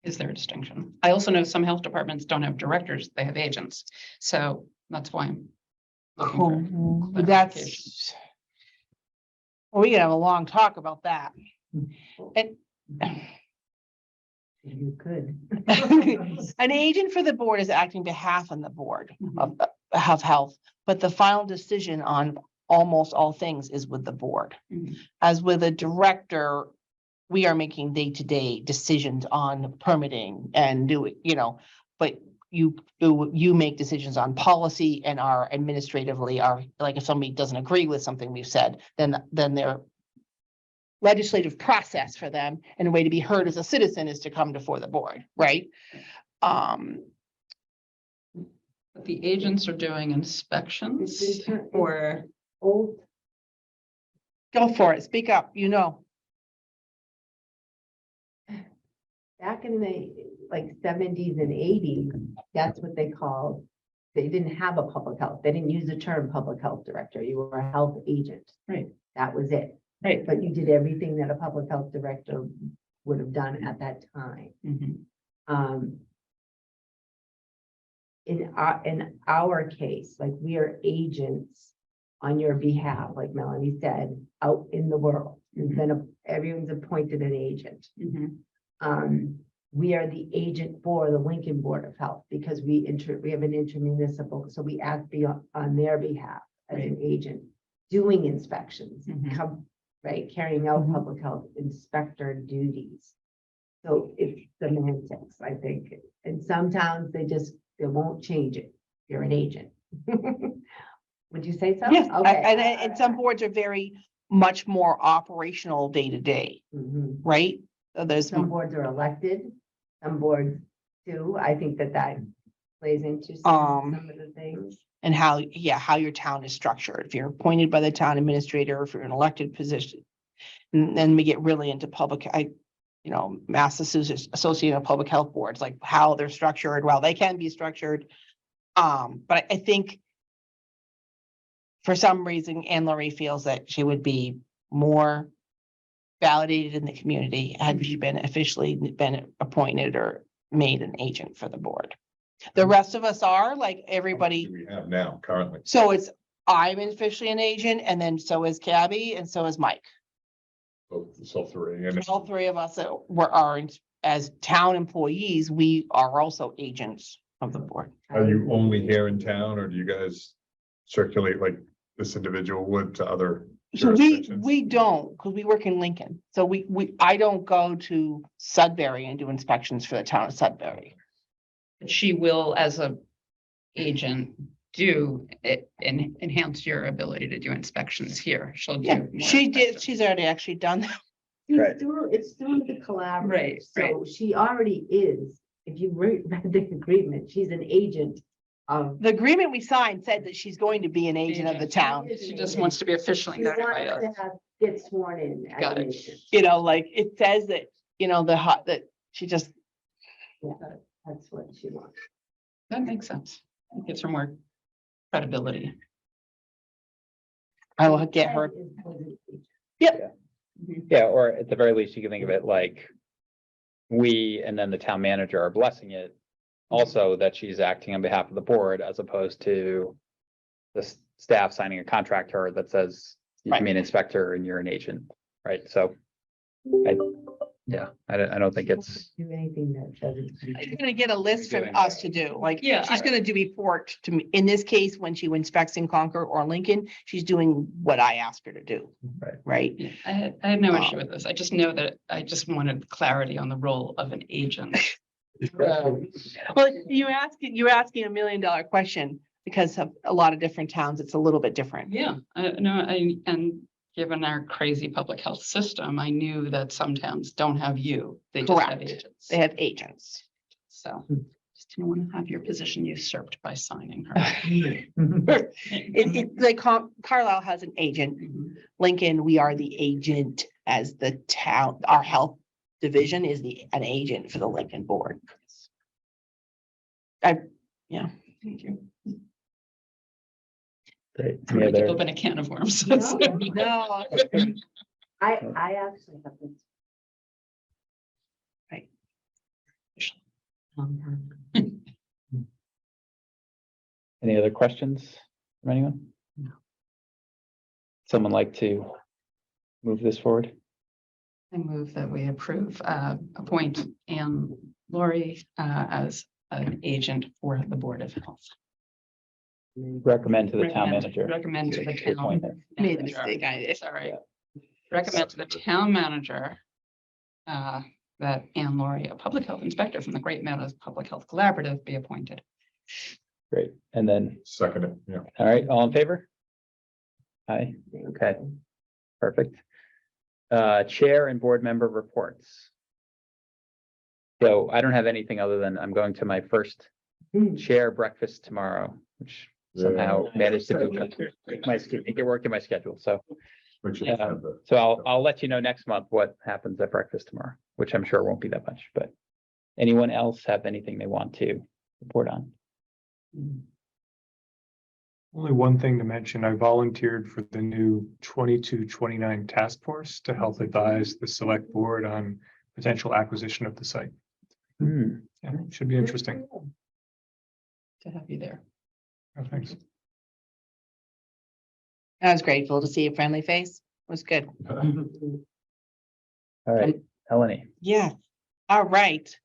Is there a distinction? I also know some health departments don't have directors, they have agents. So that's why I'm looking for clarification. that's. Well, we could have a long talk about that. And You could. an agent for the board is acting behalf on the board of health, but the final decision on almost all things is with the board. Mhm. As with a director, we are making day-to-day decisions on permitting and but you make decisions on policy and are administratively like if somebody doesn't agree with something we've said, then their legislative process for them and a way to be heard as a citizen is to come before the board, right? But the agents are doing inspections or Old, Go for it, speak up, back in the like 70s and 80s, that's what they called. They didn't have a public health. They didn't use the term public health director. You were a health agent. Right. That was it. Right. But you did everything that a public health director would have done at that time. In our case, like we are agents on your behalf, like Melanie said, out in the world. And then everyone's appointed an agent. We are the agent for the Lincoln Board of Health because we have an intermunicipal, so we act on their behalf as an agent, doing inspections, right, carrying out public health inspector duties. So it's semantics, I think. In some towns, they won't change it. You're an agent. Would you say so? Yes, Okay. and some boards are very much more operational day to day, Mhm. right? So there's, Some boards are elected, some boards do. I think that plays into some of the things. and how your town is structured. If you're appointed by the town administrator, if you're an elected position. And then we get really into Massachusetts Association of Public Health Boards, like how they're structured, well, they can be structured. But I think for some reason, Anne Laurie feels that she would be more validated in the community had she been officially appointed or made an agent for the board. The rest of us are like everybody. Do we have now currently? So I'm officially an agent, and then so is Cabby, and so is Mike. So three, and All three of us are as town employees, we are also agents of the board. are you only here in town, or do you guys circulate like this individual would to other So jurisdictions? we don't, because we work in Lincoln. So I don't go to Sudbury and do inspections for the town of Sudbury. She will, as a agent, do it and enhance your ability to do inspections here. She'll do. Yeah, more she did. inspections. She's already actually done that. Right. It's through the collaborative. Right, So she already is, if you read the agreement, she's an agent of. The agreement we signed said that she's going to be an agent of the town. She just wants to be officially She wants notified. to get sworn in as Got an it. agent. Like it says that, that she just, Yeah, that's what she wants. That makes sense. It gives her more credibility. I will get her. Yeah, or at the very least, you can think of it like we and then the town manager are blessing it. Also, that she's acting on behalf of the board as opposed to the staff signing a contract to her that says you can be an inspector and you're an agent, right? So I don't think it's, Do anything that doesn't. She's gonna get a list from us to do, like, Yeah, she's gonna do report to me. In this case, when she inspects in Concord or Lincoln, she's doing what I asked her to do. Right. Right? Yeah, I had no issue with this. I just know that I just wanted clarity on the role of an agent. Well, you're asking $1 million question because of a lot of different towns, it's a little bit different. Yeah, and given our crazy public health system, I knew that some towns don't have you. They just have Correct. agents. They have agents. So just didn't want to have your position usurped by signing her. It's like Carlisle has an agent. Lincoln, we are the agent as the town, our health division is an agent for the Lincoln board. Thank you. great. I'm Any gonna other- open a can of worms. No. No, I actually have this. Right. Long Any other questions from anyone? No. Someone like to move this forward? I move that we appoint Anne Laurie as an agent for the Board of Health. Recommend to the town manager. Recommend to the to appoint town. her. made the manager. mistake. I did. Sorry. Recommend to the town manager that Anne Laurie, a public health inspector from the Great Meadows Public Health Collaborative, be appointed. Great. And then, Second, it, yeah. all right, all in favor? Aye, okay, perfect. Chair and board member reports. So I don't have anything other than I'm going to my first chair breakfast tomorrow, which somehow managed to make it work in my schedule. So We should have the- So I'll let you know next month what happens at breakfast tomorrow, which I'm sure won't be that much, but anyone else have anything they want to report on? Only one thing to mention, I volunteered for the new 22-29 task force to help advise the select board on potential acquisition of the site. Hmm, Yeah, should be interesting. To have you there. Oh, thanks. I was grateful to see a friendly face. It was good. All right, Melanie. Yeah, all right.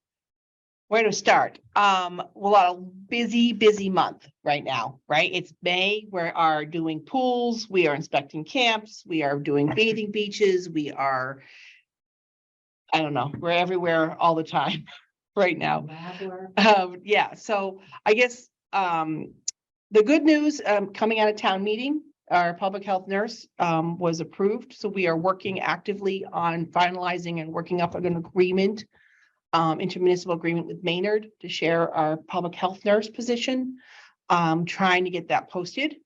Where to start? Well, a busy month right now, right? It's May. We are doing pools, we are inspecting camps, we are doing bathing beaches, we are. I don't know, we're everywhere all the time right now. Lab work. Yeah, so I guess, the good news, coming out of town meeting, our public health nurse, was approved. So we are working actively on finalizing and working up an agreement, intermunicipal agreement with Maynard to share our public health nurse position. Trying to get that posted.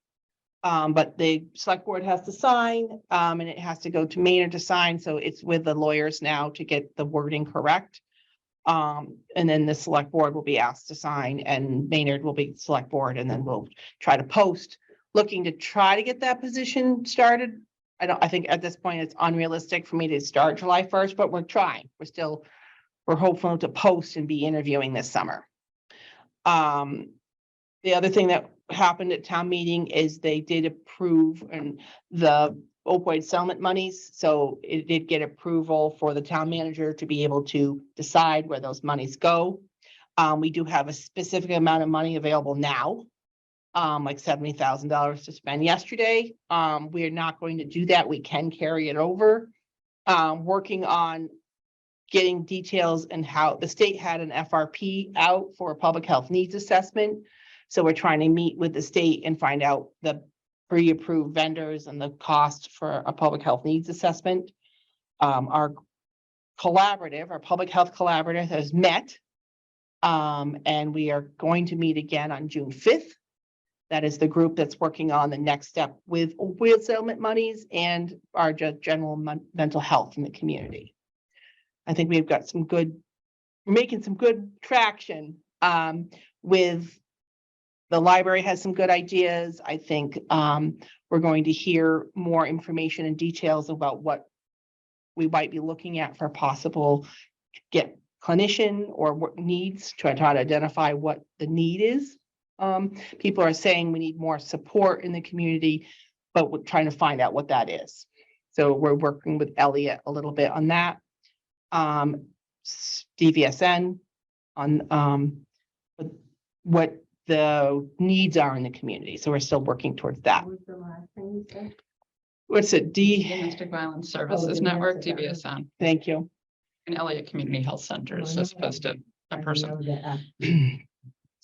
But the select board has to sign, and it has to go to Maynard to sign. So it's with the lawyers now to get the wording correct. And then the select board will be asked to sign and Maynard will be select board and then we'll try to post. Looking to try to get that position started. I think at this point it's unrealistic for me to start July 1st, but we're trying. We're hopeful to post and be interviewing this summer. The other thing that happened at town meeting is they did approve and the opioid settlement monies. So it did get approval for the town manager to be able to decide where those monies go. We do have a specific amount of money available now, like $70,000 to spend yesterday. We are not going to do that. We can carry it over. Working on getting details and how the state had an FRP out for a public health needs assessment. So we're trying to meet with the state and find out the pre-approved vendors and the cost for a public health needs assessment. Our public health collaborative has met. And we are going to meet again on June 5th. That is the group that's working on the next step with opioid settlement monies and our general mental health in the community. I think we've got we're making some good traction, with the library has some good ideas. I think, we're going to hear more information and details about what we might be looking at for possible get clinician or what needs to try to identify what the need is. People are saying we need more support in the community, but we're trying to find out what that is. So we're working with Elliot a little bit on that. DVSN on what the needs are in the community. So we're still working towards that. What was the last thing you said? What's it? Domestic Violence Services Network, domestic violence. DVSN, Thank you. and Elliott Community Health Centers as opposed to I a know person. that.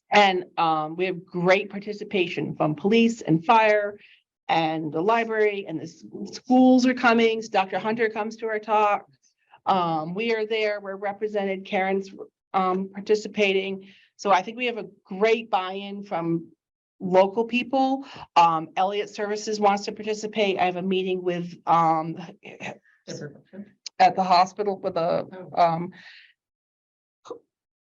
And we have great participation from police and fire and the library and the schools are coming. Dr. Hunter comes to our talk. We are there. We're represented. Karen's participating. So I think we have a great buy-in from local people. Elliott Services wants to participate. I have a meeting with at the hospital with a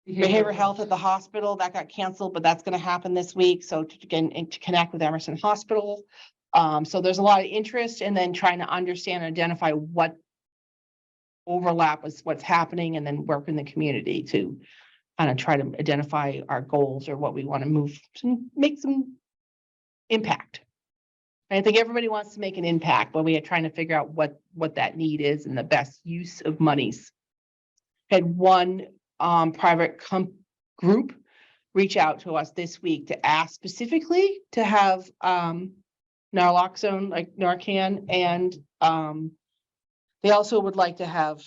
behavioral health at the hospital that got canceled, but that's going to happen this week. So to connect with Emerson Hospital. So there's a lot of interest and then trying to understand and identify what overlap with what's happening and then work in the community to kind of try to identify our goals or what we want to move to make some impact. And I think everybody wants to make an impact, but we are trying to figure out what that need is and the best use of monies. Had one private group reach out to us this week to ask specifically to have naloxone, like Narcan, and they also would like to have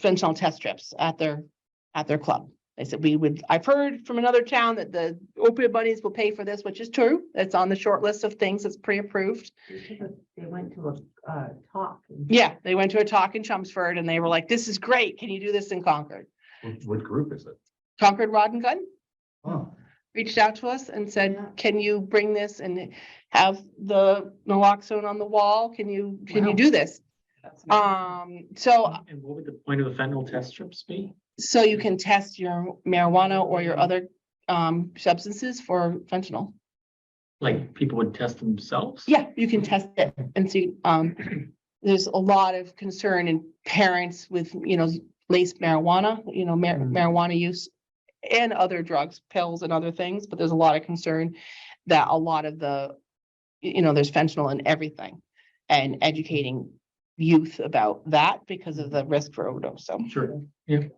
fentanyl test strips at their club. They said I've heard from another town that the opioid bunnies will pay for this, which is true. It's on the short list of things that's pre-approved. They went to a talk. Yeah, they went to a talk in Chelmsford and they were like, this is great. Can you do this in Concord? What group is it? Concord Rod and Gun Oh, reached out to us and said, Yeah. can you bring this and have the naloxone on the wall? Can you Wow. do this? So And what would the point of the fentanyl test strips be? so you can test your marijuana or your other substances for fentanyl. Like people would test themselves? Yeah, you can test it and see, there's a lot of concern in parents with, laced marijuana, marijuana use and other drugs, pills and other things, but there's a lot of concern that a lot of the there's fentanyl in everything. And educating youth about that because of the risk for overdose, so. Sure. This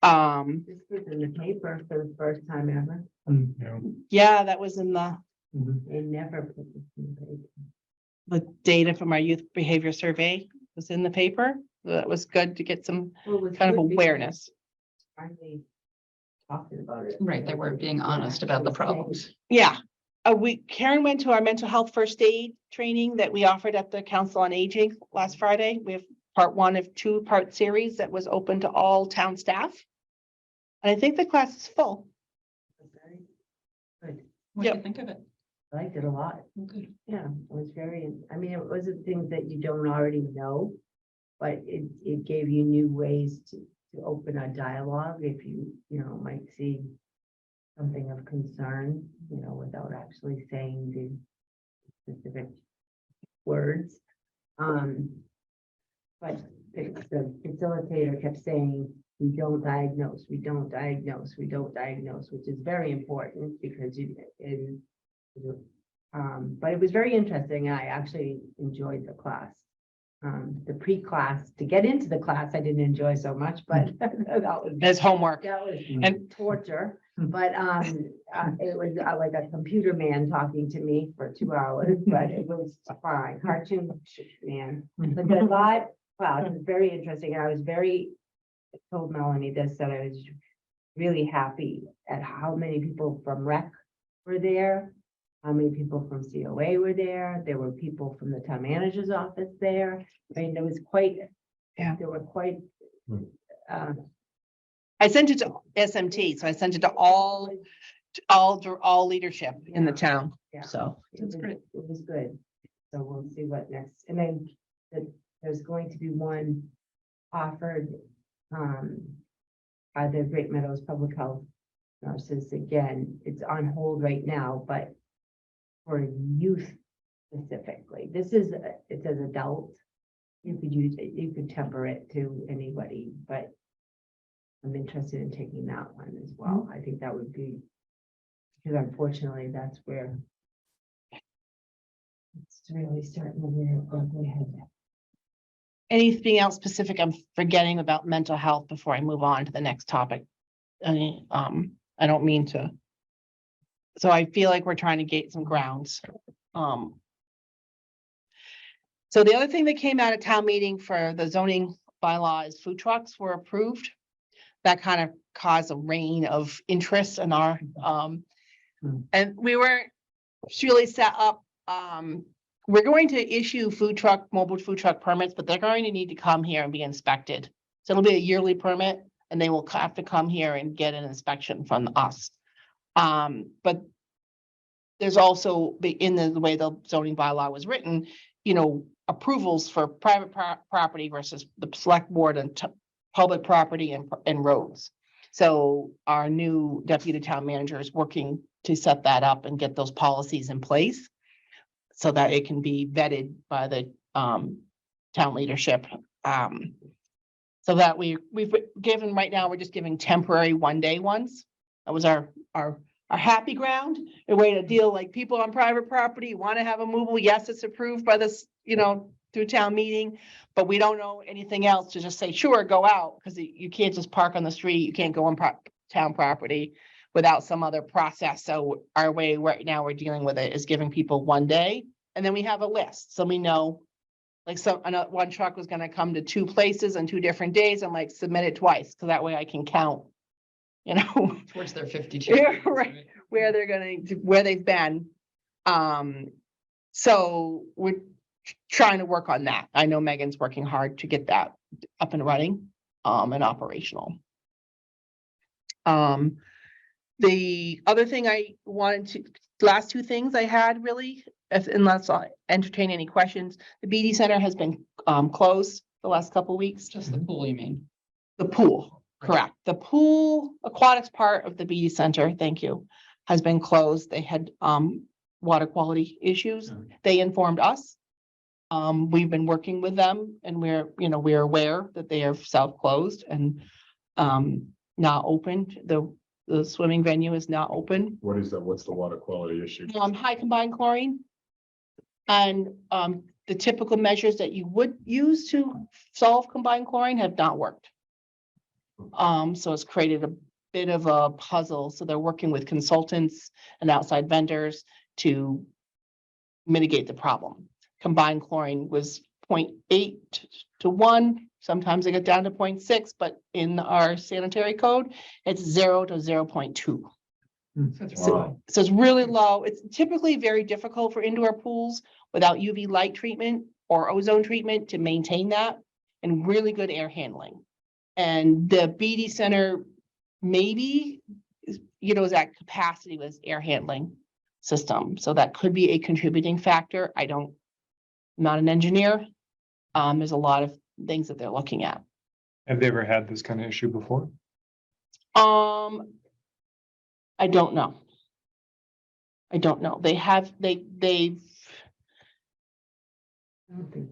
was in the paper for the first time ever. You know, Yeah, that was in the They never put this in the paper. data from our youth behavior survey was in the paper. That was good to get some Well, it was kind of good because awareness. Finally talking about it. Right, they were being honest about the problems. Yeah. Karen went to our mental health first aid training that we offered at the Council on Aging last Friday. We have part 1 of 2-part series that was open to all town staff. And I think the class is full. Very Good. What do you Yep. think of it? I liked it a lot. Good. Yeah, it was very, I mean, it wasn't things that you don't already know. But it gave you new ways to open a dialogue if you might see something of concern, without actually saying the specific words. But the facilitator kept saying, we don't diagnose, we don't diagnose, we don't diagnose, which is very important because but it was very interesting. I actually enjoyed the class. The pre-class, to get into the class, I didn't enjoy so much, but that was. There's homework. That was And- torture, but it was like a computer man talking to me for 2 hours, but it was fine, cartoon man. But the live, wow, it was very interesting. I was I told Melanie this, that I was really happy at how many people from rec were there. How many people from COA were there? There were people from the town manager's office there. I mean, there was quite. Yeah. There were quite. I sent it to SMT, so I sent it to all leadership in the Yeah. town, Yeah. so. It was good. So we'll see what next, and then there's going to be one offered by the Great Meadows Public Health nurses. Again, it's on hold right now, but for youth specifically, it's as adult. You could use it, you could temper it to anybody, but I'm interested in taking that one as well. I think that would be, because unfortunately, that's where it's really starting to rear its ugly head. Anything else specific I'm forgetting about mental health before I move on to the next topic? I don't mean to. So I feel like we're trying to gate some grounds. So the other thing that came out of town meeting for the zoning bylaws, food trucks were approved. That kind of caused a rain of interest in our, and we weren't really set up, we're going to issue mobile food truck permits, but they're going to need to come here and be inspected. So it'll be a yearly permit and they will have to come here and get an inspection from us. But there's also in the way the zoning bylaw was written, approvals for private property versus the select board and public property and roads. So our new deputy town manager is working to set that up and get those policies in place so that it can be vetted by the town leadership. So that we've given, right now, we're just giving temporary 1-day ones. That was our happy ground, a way to deal, like people on private property want to have a movable. Yes, it's approved by this, through town meeting, but we don't know anything else to just say, sure, go out, because you can't just park on the street. You can't go on town property without some other process. So our way right now we're dealing with it is giving people 1 day, and then we have a list. So we know, like, one truck was going to come to 2 places on 2 different days. I'm like, submit it twice, because that way I can count, Towards their 52. Yeah, right. where they've been. So we're trying to work on that. I know Megan's working hard to get that up and running, and operational. The other thing I wanted to, last 2 things I had really, unless I entertain any questions, the BD Center has been closed the last couple of weeks. Just the pool, you mean? The pool, correct. The pool aquatics part of the BD Center, thank you, has been closed. They had water quality issues. They informed us. We've been working with them and we're aware that they are self-closed and not opened. The swimming venue is not open. What is that? What's the water quality issue? High combined chlorine. And the typical measures that you would use to solve combined chlorine have not worked. So it's created a bit of a puzzle. So they're working with consultants and outside vendors to mitigate the problem. Combined chlorine was 0.8 to 1. Sometimes they get down to 0.6, but in our sanitary code, it's 0 to 0.2. So it's really low. It's typically very difficult for indoor pools without UV light treatment or ozone treatment to maintain that, and really good air handling. And the BD Center maybe, is at capacity with air handling system. So that could be a contributing factor. I'm not an engineer. There's a lot of things that they're looking at. Have they ever had this kind of issue before? I don't know. They've I don't think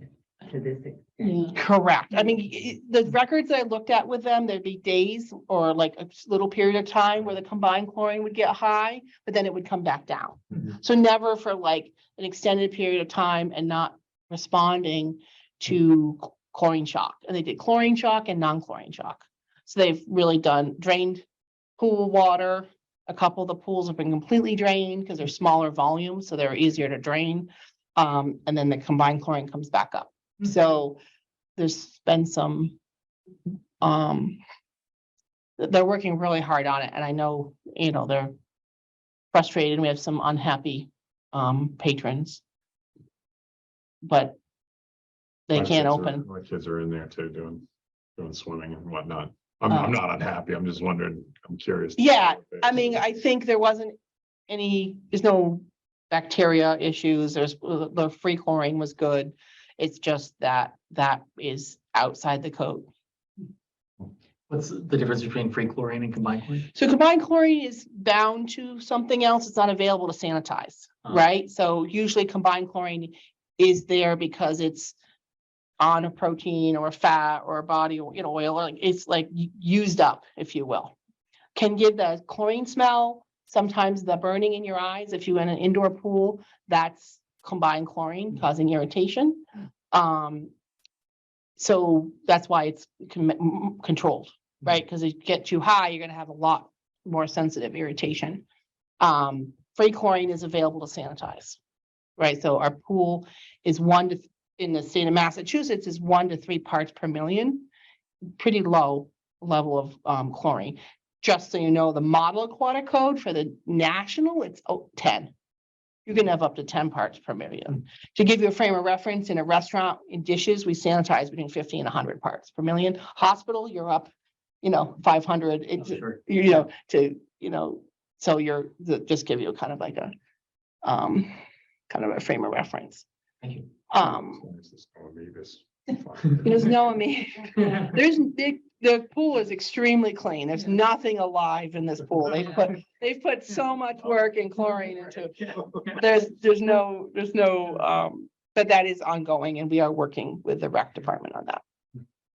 to this extent. correct. I mean, the records that I looked at with them, there'd be days or like a little period of time where the combined chlorine would get high, but then it would come back down. So never for like an extended period of time and not responding to chlorine shock. And they did chlorine shock and non-chlorine shock. So they've really drained pool water. A couple of the pools have been completely drained because they're smaller volumes, so they're easier to drain. And then the combined chlorine comes back up. So there's been some, they're working really hard on it. And I know, they're frustrated. We have some unhappy patrons. But they can't open. My kids are in there too, doing swimming and whatnot. I'm not unhappy. I'm just wondering, I'm curious. Yeah, I mean, I think there's no bacteria issues. The free chlorine was good. It's just that is outside the code. What's the difference between free chlorine and combined chlorine? So combined chlorine is bound to something else. It's not available to sanitize, right? So usually combined chlorine is there because it's on a protein or a fat or a body, oil, or it's like used up, if you will. Can give the chlorine smell, sometimes the burning in your eyes. If you're in an indoor pool, that's combined chlorine causing irritation. So that's why it's controlled, right? Because if you get too high, you're gonna have a lot more sensitive irritation. Free chlorine is available to sanitize, right? So our pool is in the state of Massachusetts is 1 to 3 parts per million, pretty low level of chlorine. Just so you know, the model aquatic code for the national, it's 10. You can have up to 10 parts per million. To give you a frame of reference, in a restaurant, in dishes, we sanitize between 50 and 100 parts per million. Hospital, you're up, 500. It's, so just give you kind of like a frame of reference. Thank you. There's no, the pool is extremely clean. There's nothing alive in this pool. They've put so much work and chlorine into it. There's no, but that is ongoing and we are working with the rec department on that.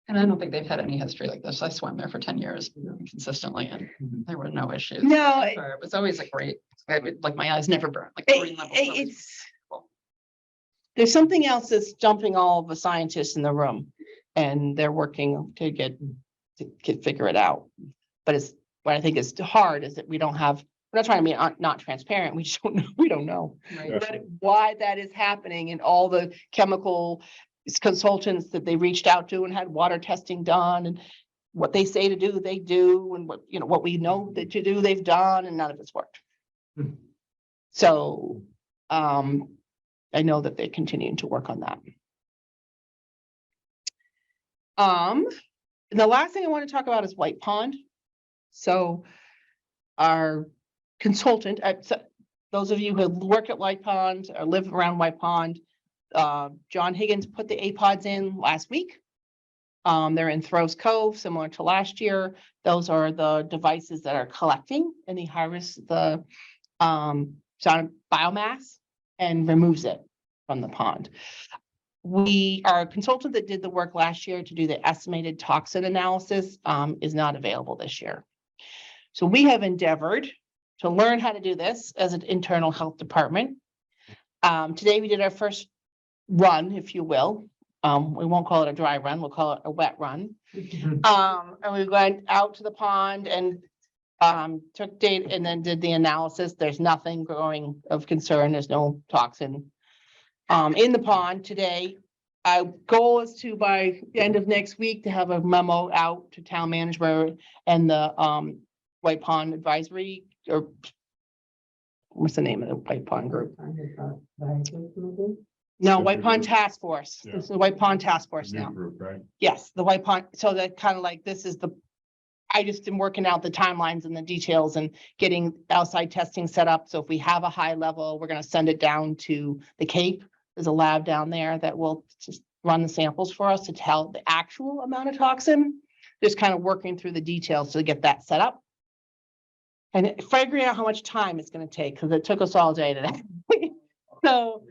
And I don't think they've had any history like this. I swam there for 10 years consistently and there were no issues. No, It was always like my eyes never burn. Like chlorine levels always- there's something else that's jumping all the scientists in the room and they're working to figure it out. But what I think is hard is that we're not trying to be not transparent. We just don't know. We don't know Right. why that is happening and all the chemical consultants that they reached out to and had water testing done and what they say to do, they do, and what we know that to do, they've done, and none of it's worked. So, I know that they're continuing to work on that. And the last thing I want to talk about is White Pond. So our consultant, those of you who work at White Pond or live around White Pond, John Higgins put the APODs in last week. They're in Throws Cove, similar to last year. Those are the devices that are collecting and they harvest the biomass and removes it from the pond. Our consultant that did the work last year to do the estimated toxin analysis is not available this year. So we have endeavored to learn how to do this as an internal health department. Today we did our first run, if you will. We won't call it a dry run, we'll call it a wet run. And we went out to the pond and took data and then did the analysis. There's nothing growing of concern. There's no toxin in the pond today. Our goal is to, by the end of next week, to have a memo out to town manager and the White Pond Advisory, or what's the name of the White Pond group? No, White Pond Task Force. Yeah. This is the White Pond Task Force New now. group, right? Yes, the White Pond, so that kind of like, this is the, I just am working out the timelines and the details and getting outside testing set up. So if we have a high level, we're gonna send it down to the Cape. There's a lab down there that will just run the samples for us to tell the actual amount of toxin. Just kind of working through the details to get that set up. And figuring out how much time it's gonna take, because it took us all day today. So,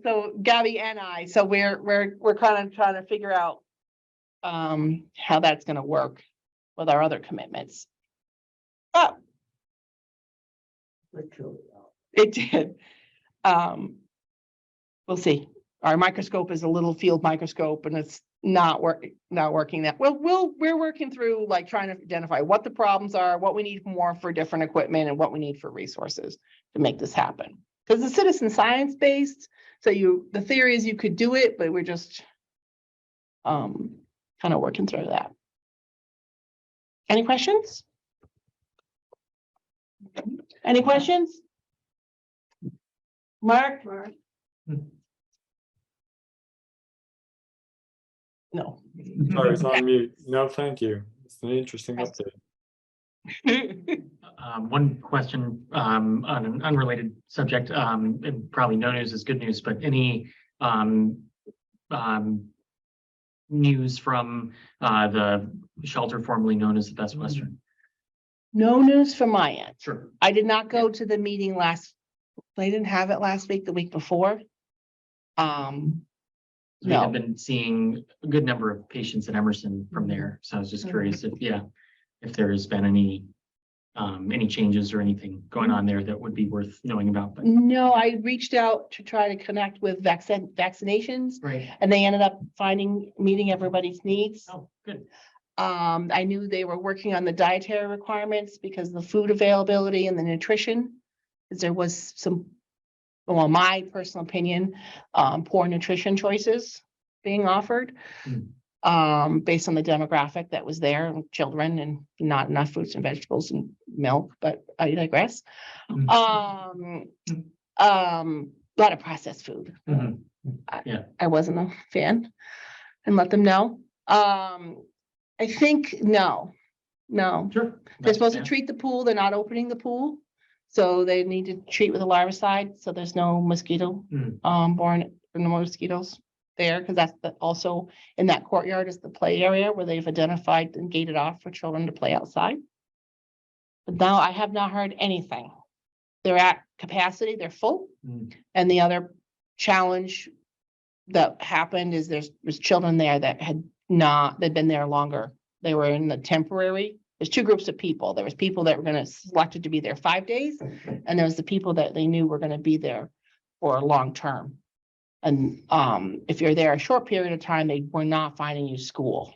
so Gabby and I, so we're kind of trying to figure out how that's gonna work with our other commitments. Oh, it did. We'll see. Our microscope is a little field microscope and it's not working that well. We're working through like trying to identify what the problems are, what we need more for different equipment and what we need for resources to make this happen. Because it's citizen science based, so the theory is you could do it, but we're just kind of working through that. Any questions? Any questions? Mark? No. Sorry, it's on mute. No, thank you. It's an interesting update. One question, on an unrelated subject, and probably no news is good news, but any, news from, the shelter formerly known as the Best Western? No news from my end. Sure. I did not go to the meeting they didn't have it last week, the week before. We have No. been seeing a good number of patients in Emerson from there, so I was just curious if there has been any changes or anything going on there that would be worth knowing about, but. No, I reached out to try to connect with vaccinations Right. and they ended up meeting everybody's needs. Oh, good. I knew they were working on the dietary requirements because the food availability and the nutrition. Because there was some, well, my personal opinion, poor nutrition choices being offered. Based on the demographic that was there, children and not enough fruits and vegetables and milk, but I digress. A lot of processed food. Mhm. I wasn't a fan and let them know. I think, no. Sure. They're supposed to Yeah. treat the pool. They're not opening the pool. So they need to treat with a larvicide. So there's no mosquito, born from the mosquitoes there. Cause that's also in that courtyard is the play area where they've identified and gated off for children to play outside. But now I have not heard anything. They're at capacity, they're full. And the other challenge that happened is there's children there that they'd been there longer. They were in the temporary. There's two groups of people. There was people that were gonna selected to be there 5 days. And there was the people that they knew were gonna be there for long term. And if you're there a short period of time, they were not finding you school.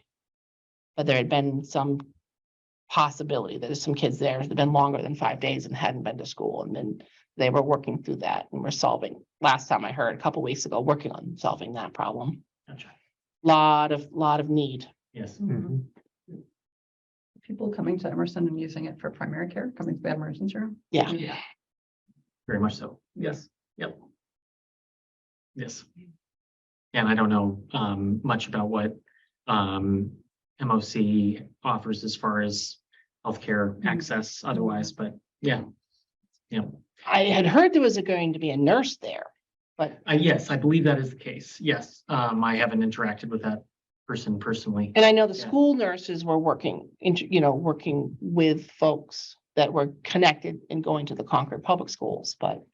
But there had been some possibility that there's some kids there that had been longer than 5 days and hadn't been to school. And then they were working through that and were solving, last time I heard, a couple weeks ago, working on solving that problem. Gotcha. Lot of need. Yes. People coming to Emerson and using it for primary care, coming to the emergency room. Yeah. Yeah. Very much so. Yes. Yep. Yes. And I don't know much about what MOC offers as far as healthcare access otherwise, but yeah. Yeah. I had heard there was going to be a nurse there, but Yes, I believe that is the case. Yes. I haven't interacted with that person personally. and I know the Yeah. school nurses were working working with folks that were connected and going to the Concord public schools, but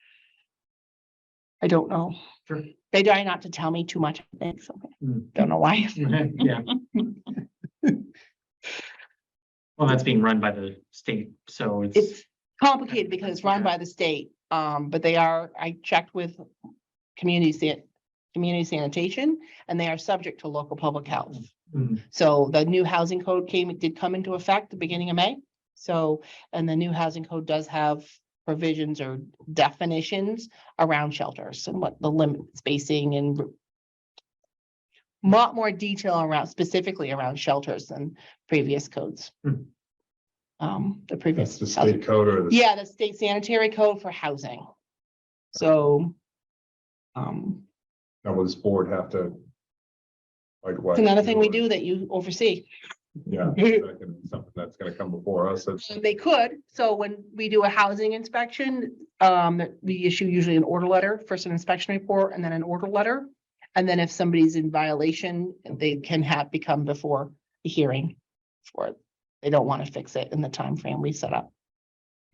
I don't know. Sure. They try not to tell me too much, I think, so Mm. don't know why. Yeah. Well, that's being run by the state, so It's complicated because it's run by the state But I checked with community sanitation, and they are subject to local public health. Mhm. So the new housing code did come into effect the beginning of May. So, and the new housing code does have provisions or definitions around shelters and what the limit spacing and lot more detail around, specifically around shelters than previous codes. Hmm. The previous. That's the housing- state code or the. Yeah, the state sanitary code for housing. So. Now, will this board have to? Like what? It's another thing we do that you oversee. Yeah, that can be something that's gonna come before us. That's- They could, so when we do a housing inspection, we issue usually an order letter, first an inspection report and then an order letter. And then if somebody's in violation, they can become before the hearing for it. They don't want to fix it in the time frame we set up.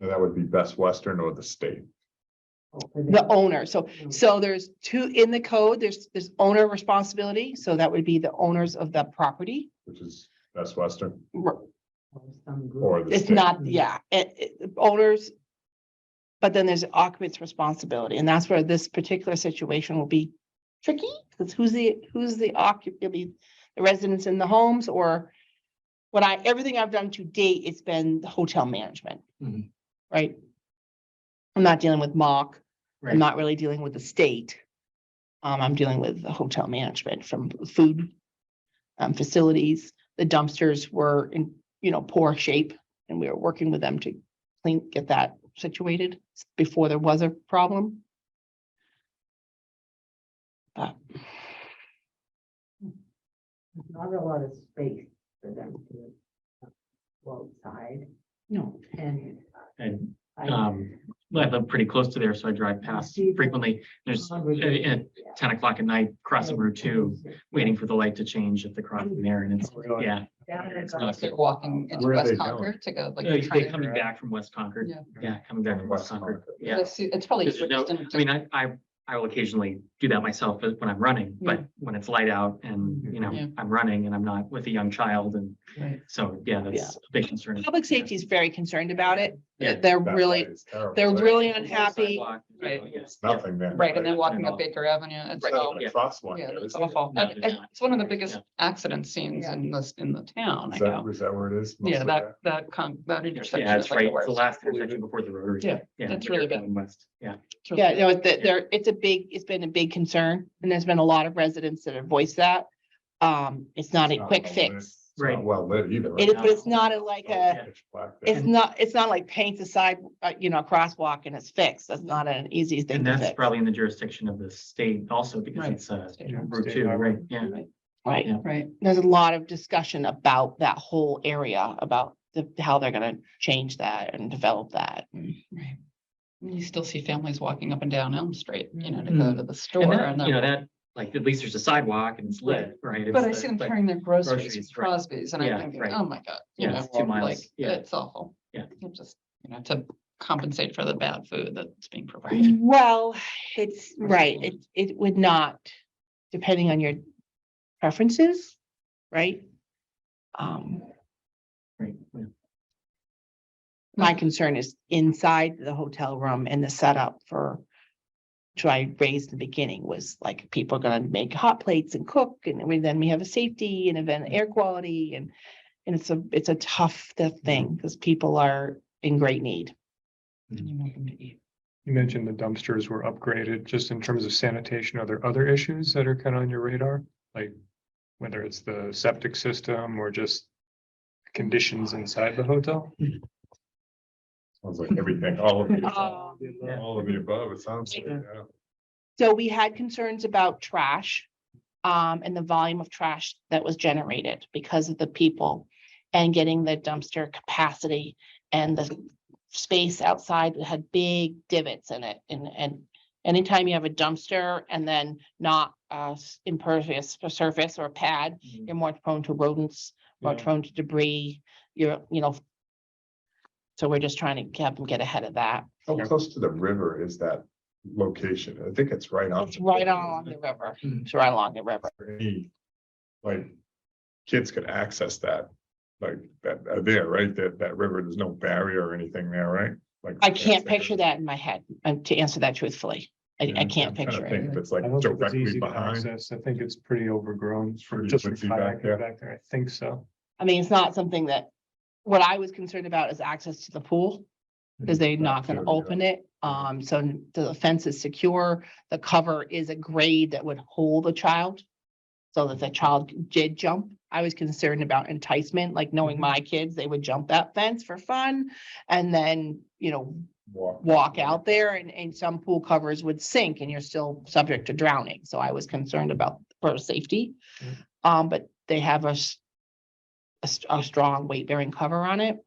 That would be Best Western or the state. The owner, so there's two in the code, there's owner responsibility, so that would be the owners of the property. Which is Best Western Some group. or the It's state. not, yeah, owners. But then there's occupant's responsibility, and that's where this particular situation will be tricky, because who's the occupant, the residents in the homes, or everything I've done to date, it's been the hotel management. Mhm. Right? I'm not dealing with mock, I'm Right. not really dealing with the state. I'm dealing with the hotel management from food facilities. The dumpsters were in, poor shape, and we were working with them to get that situated before there was a problem. But Not a lot of space for them to go outside no, and. And I- I live pretty close to there, so I drive past frequently. There's at 10 o'clock at night, crossing Route 2, waiting for the light to change at the crossing there, and it's, Really? yeah. Down at So if the- they're walking into Where are West they going? Concord to go like. They're trying to- coming back from West Concord. Yeah. Yeah, coming back from West Concord. Yeah. It's probably. There's no- I mean, I will occasionally do that myself when I'm running, but when it's light out and, Yeah. I'm running and I'm not with a young child and Right. so, yeah, that's a big concern. public safety is very concerned about it. Yeah. They're That really, light is terrible, they're right? really unhappy. Sidewalk, Right. It's nothing there. Right, and then walking Right. up Baker Avenue, it's It's not all, even Yeah. a crosswalk yeah, there, it's is it? awful. No, And they're not. it's one of the biggest Yeah. accident scenes in the town, I Is that, know. is that where it is? Yeah, Mostly that intersection. Yeah, is it's like the right, it's the worst. last intersection before the rotary. Yeah, it's really bad. going West, yeah. It's really Yeah, bad. no, it's been a big concern, and there's been a lot of residents that have voiced that. It's not a It's not quick well fix. lit. It's Right. not well lit either. It right? is, but it's not like a, Pitch black there. it's not like paint the side, a crosswalk and it's fixed. That's not an easy thing And to that's fix. probably in the jurisdiction of the state also because Right. it's Yeah, Route state 2, highway. right? Yeah. Right. Yeah. Right, There's a lot of discussion about that whole area, about how they're gonna change that and develop that. right. You still see families walking up and down Elm Street, to go Mm. to the store And and that, then. that, like, at least there's a sidewalk and it's lit, right? But I It's see the- them but- carrying their groceries, groceries, from right. Crosby's, and I'm Yeah, thinking, right. oh my God. Yeah, it's 2 miles, like, yeah. It's awful. Yeah. It just, to compensate for the bad food that's being provided. Well, it's right, it would not, depending on your preferences, right? Right, yeah. My concern is inside the hotel room and the setup for. Which I raised in the beginning was like, people are gonna make hot plates and cook, and then we have a safety and event air quality and. And it's a tough thing, because people are in great need. You mentioned the dumpsters were upgraded, just in terms of sanitation. Are there other issues that are kind of on your radar? Like whether it's the septic system or just conditions inside the hotel? Sounds like everything, all of the, Um, all of the above, it sounds like, yeah. So we had concerns about trash, and the volume of trash that was generated because of the people. And getting the dumpster capacity and the space outside that had big divots in it. And anytime you have a dumpster and then not impervious surface or pad, Mhm. you're more prone to rodents, more Yeah. prone to debris, so we're just trying to have them get ahead of that. How close to the river is that location? I think it's right on. It's right along the river. Mhm. It's right along the river. Any, like, kids could access that, like, that, there, right? That river, there's no barrier or anything there, right? Like, I can't picture that in my head, to answer that truthfully. I I'm can't trying to picture think it. if it's like I don't think it's directly easy to behind. access. I think it's pretty overgrown for Pretty just for woodsy back there. kayaking back there. I think so. I mean, it's not something that, what I was concerned about is access to the pool. Because they're not gonna open it, so the fence is secure, the cover is a grade that would hold a child. So that the child did jump, I was concerned about enticement, like knowing my kids, they would jump that fence for fun. And then, walk out there and some pool covers would sink and you're still subject to drowning, so I was concerned about for safety. But they have a strong weight bearing cover on it.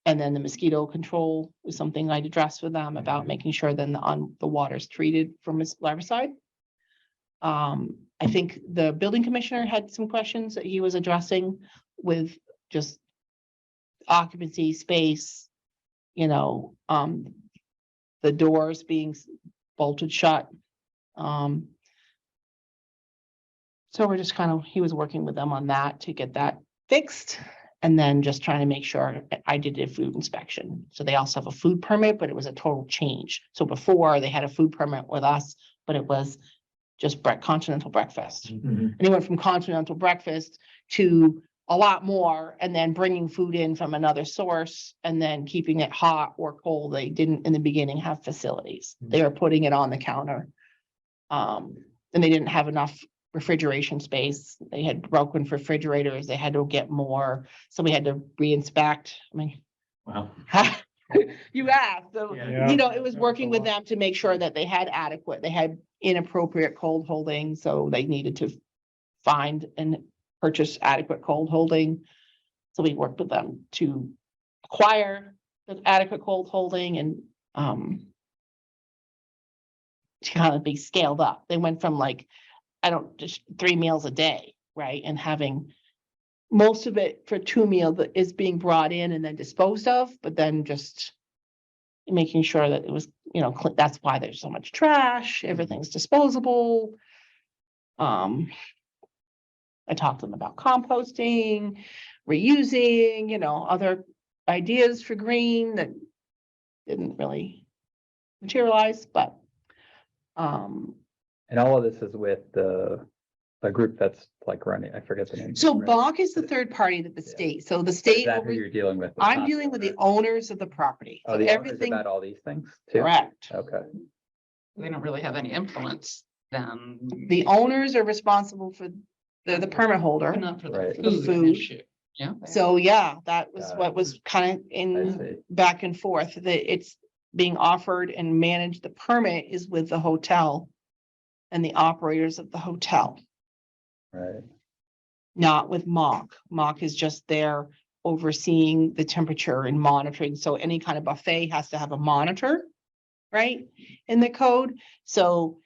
And then the mosquito control is something I'd address with them about making sure then the water's treated from larvicide. I think the building commissioner had some questions that he was addressing with just occupancy space, the doors being bolted shut. So we're just he was working with them on that to get that fixed. And then just trying to make sure I did a food inspection. So they also have a food permit, but it was a total change. So before they had a food permit with us, but it was just continental breakfast. And it went from continental breakfast to a lot more and then bringing food in from another source and then keeping it hot or cold. They didn't in the beginning have facilities. They were putting it on the counter. And they didn't have enough refrigeration space. They had broken refrigerators. They had to get more. So we had to re-inspect. I mean, Wow. you asked, so, Yeah. it was working with them to make sure that they had they had inappropriate cold holding. So they needed to find and purchase adequate cold holding. So we worked with them to acquire the adequate cold holding and, to kind of be scaled up. They went from just 3 meals a day, right? And having most of it for 2 meals that is being brought in and then disposed of, but then just making sure that it was, that's why there's so much trash, everything's disposable. I talked to them about composting, reusing, other ideas for green that didn't really materialize, but, And all of this is with the group that's running, I forget the name. so right? Bach is the third party that the Yeah. state, so the Is state, that who you're dealing with? I'm dealing with the owners of the property. Oh, So the owners everything, about all these things too? correct. Okay. They don't really have any influence then. The owners are responsible for, they're the permit holder. But not for Right. the The food food. issue. Yeah. So, yeah, that was Got what it. was kind of I in see. back and forth, that it's being offered and managed. The permit is with the hotel and the operators of the hotel, Right. not with Mock. Mock is just there overseeing the temperature and monitoring. So any kind of buffet has to have a monitor, right, in the code. So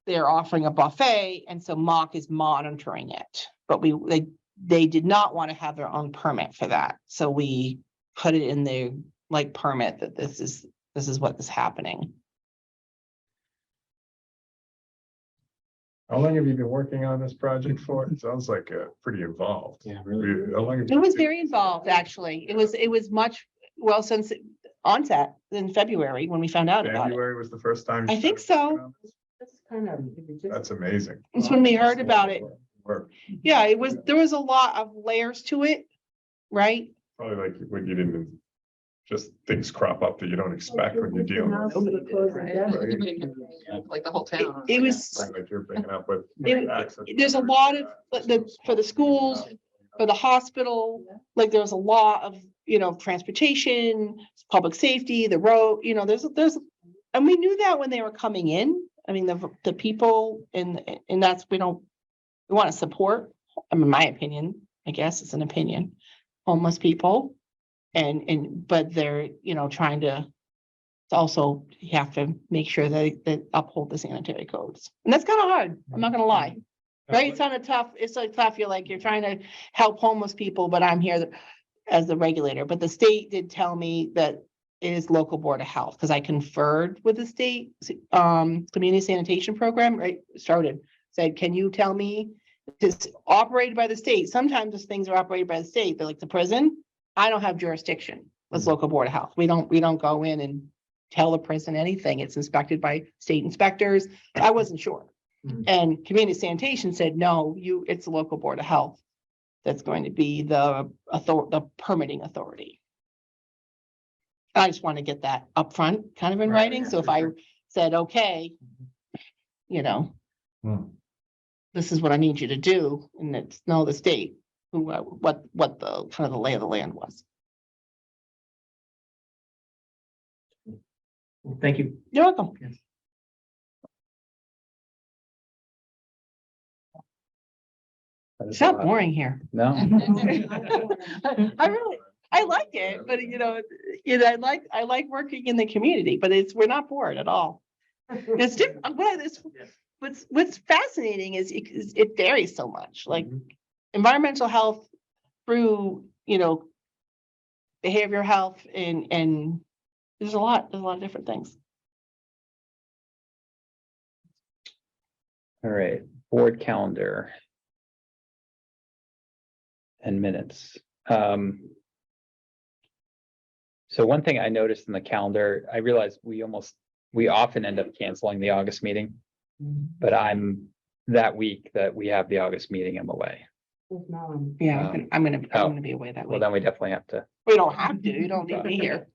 they're offering a buffet, and so Mock is monitoring it. But they did not want to have their own permit for that. So we put it in the permit that this is what is happening. How long have you been working on this project for? It sounds like pretty involved. Yeah, really. How long have It you was been- very involved, actually. It was much, since onset in February when we found out about it. January was the first time. you I think started working so. on this? That's kind of. That's amazing. It's when we heard about it. Work. Yeah, there was a lot of layers to it, right? Probably like when you didn't, just things crop up that you don't expect when you're dealing with. Like the whole town. It was, Like you're picking up with. It- access to there's a lot of, for the schools, for the hospital, there was a lot of, transportation, public safety, the road, there's, and we knew that when they were coming in. I mean, the people and that's, we want to support, in my opinion, I guess it's an opinion, homeless people. But they're, trying to also, you have to make sure that they uphold the sanitary codes. And that's kind of hard. I'm not gonna lie. Right? It's kind of tough. It's tough. You're trying to help homeless people, but I'm here as the regulator. But the state did tell me that it is local board of health, because I conferred with the state community sanitation program, right? Said, can you tell me, it's operated by the state. Sometimes those things are operated by the state. They're like the prison. I don't have jurisdiction. That's local board of health. We don't go in and tell the prison anything. It's inspected by state inspectors. I wasn't sure. Mhm. And community sanitation said, no, it's the local board of health that's going to be the permitting authority. I just want to get that upfront kind of in Right, writing. yeah, So if for I sure. said, okay, Hmm. this is what I need you to do, and it's no, the state, what the kind of the lay of the land was. Well, thank you. You're welcome. Yes. It's not boring here. No, I like it, but I like working in the community, but we're not bored at all. It's different. What's fascinating is it varies so much, like environmental health through, behavioral health and there's a lot of different things. all right, board calendar. And minutes. So one thing I noticed in the calendar, I realized we often end up canceling the August meeting, but that week that we have the August meeting, I'm away. There's no one. Yeah, I'm gonna be away that Well, week. then we definitely have to, We don't have to, you don't need me here.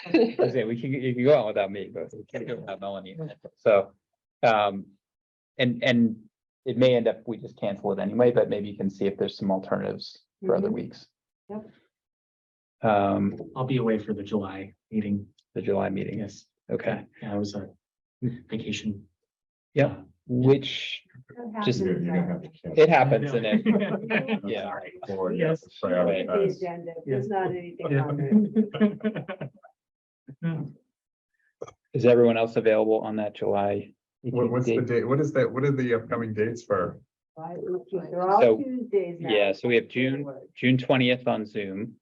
I was saying, you can go on without me, but we can't go without Melanie. So, and it may end up, we just cancel it anyway, but maybe you can see if there's some alternatives for other Mhm. weeks. Yep. I'll be away for the July meeting. The July meeting, Yes, okay, yeah, I was a vacation. yeah, which Just- You're gonna have to cancel. it happens and it, it. yeah. Forward, Yes. prioritize. The agenda, there's not anything on there. Is everyone else available on that July? 18th What's the date? date? What is that? What are the upcoming dates for? Right, they're all So, Tuesdays now. Yeah, so we have June 20th on Zoom.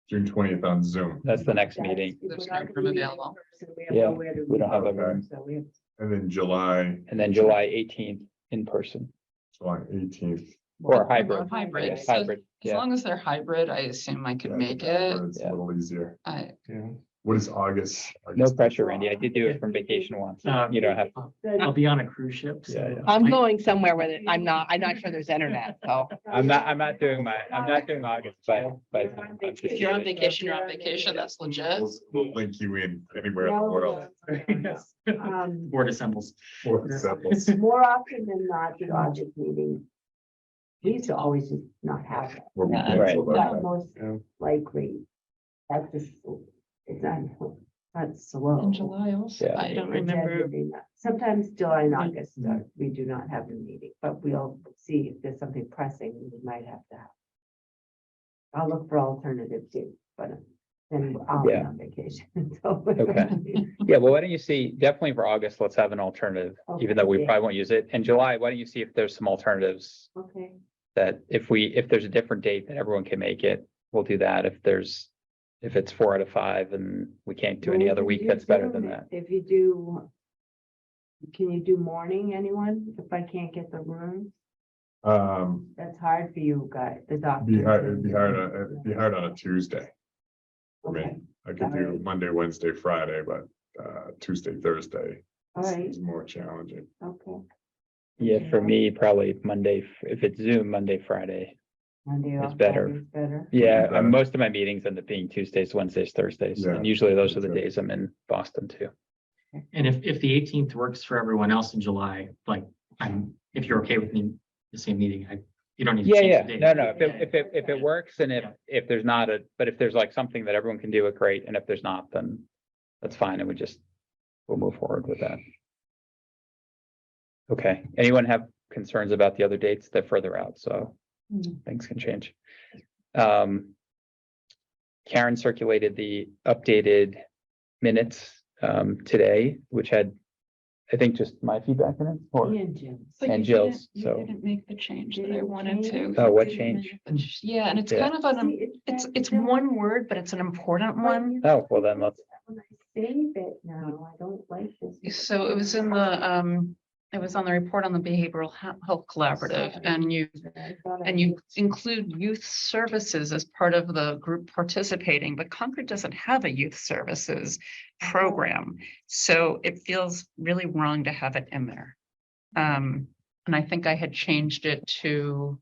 June 20th on Zoom, That's the next That's- meeting. if we're There's not no gonna room meet in available. person, we have Yeah, nowhere to we don't meet. have a room. So we have. and then July. And then July 18th in person July 18th. or hybrid. Hybrid, Yes, so hybrid, as yeah. long as they're hybrid, I assume I could Yeah, make that's it. where It's a Yeah. little easier. I, What is August? No pressure, Randy. I did do it from vacation once. You don't have, I'll be on a cruise ship, so. Yeah, yeah. I'm going somewhere where I'm not sure there's internet, so. I'm not doing August, but. if you're on vacation, you're on vacation, that's legit. We'll link you in anywhere in the world. Board assembles. For example. More often than not, the August meeting. We used to always just not have it. We'll be Right. canceled by That's then. most Yeah. likely. That's just, it's not slow. In July also, Yeah. I don't It's remember. generally not. Sometimes July and August, Mhm. we do not have a meeting, but we'll see if there's something pressing, we might have to have. I'll look for alternative dates, but then I'll be Yeah. on vacation. so- Okay. Yeah, well, why don't you see, definitely for August, let's have an alternative, even though we Okay. probably won't use it. And July, why don't you see if there's some alternatives Okay, that if there's a different date that everyone can make it, we'll do that. If it's 4 out of 5 and we can't do Well, any we other can week, do that's better than Zoom that. If you do. Can you do morning, anyone? If I can't get the room, that's hard for you guys, the doctor. It'd be hard on a Tuesday. I Okay, mean, I could do Monday, Wednesday, Friday, but Tuesday, Thursday all right, is more challenging. okay. Yeah, for me, probably Monday, if it's Zoom, Monday, Friday. Monday It's off, better. Friday's better. Yeah, better. most of my meetings end up being Tuesdays, Wednesdays, Thursdays, Yeah, and usually those are the me too. days I'm in Boston too. And if the 18th works for everyone else in July, like, if you're okay with me, the same meeting, you don't need to Yeah, change yeah, the date. no, if it works and if there's not but if there's like something that everyone can do it, great, and if there's not, then that's fine, and we'll move forward with that. Okay, anyone have concerns about the other dates? They're further out, so things can change. Karen circulated the updated minutes today, which had, I think, just my feedback in it, or, Ian Jim. But and you didn't- Jill's, you so- Didn't make the change that I Didn't wanted to. change? Oh, what You didn't change? make the ch- Yeah, and it's Yeah. kind of an, See, it's one word, but it's an important But one. you Oh, well, then let's- When I save it now, I don't like this. So it was in the, it was on the report on the Behavioral Health Collaborative, and you include youth services as part of the group participating, but Concord doesn't have a youth services program. So it feels really wrong to have it in there. And I think I had changed it to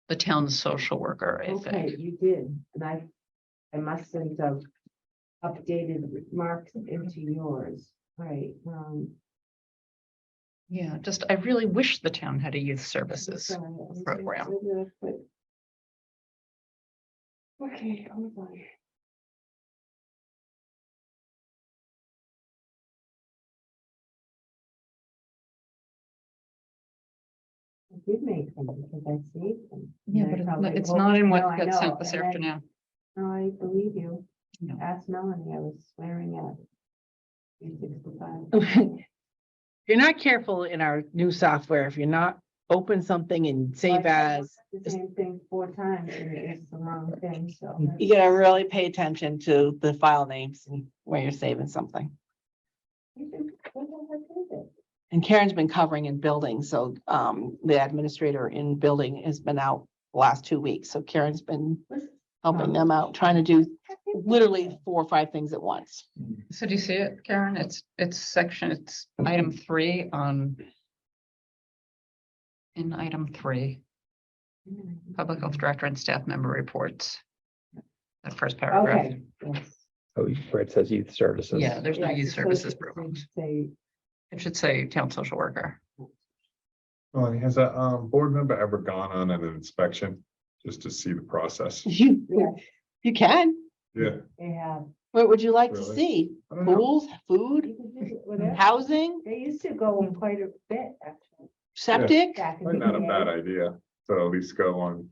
the town social worker, I Okay, think. you did, and I mustn't have updated marks into yours, right? Yeah, just, I really wish the town had a youth services Sorry, I'm program. gonna put- Okay, hold on. I did make them because I saved them. Yeah, And I but probably it's hope- not in No, what I got know, sent this and then- afternoon. No, I believe you. No. Ask Melanie, I was swearing at. 365. If you're not careful in our new software, if you're not open something and save I as, The same thing 4 times and it's the wrong thing, so. you gotta really pay attention to the file names and where you're saving something. And Karen's been covering in building, so the administrator in building has been out the last 2 weeks, so Karen's been helping them out, trying to do literally 4 or 5 things at once. So do you see it, Karen? It's item 3 on. In item 3, Public Health Director and Staff Member Reports. That first paragraph. Okay. yes. Oh, where it says youth services. Yeah, there's no Yeah, youth it's services supposed to programs. say- It should say town social worker. Well, has a board member ever gone on an inspection just to see the process? You, Yeah, you can. Yeah. they have. What would you like to Really? see? I don't know. Pools, food, You could do whatever. housing, They used to go in quite a bit, actually. septic? Back in Probably the not a day. bad idea, to at least go on.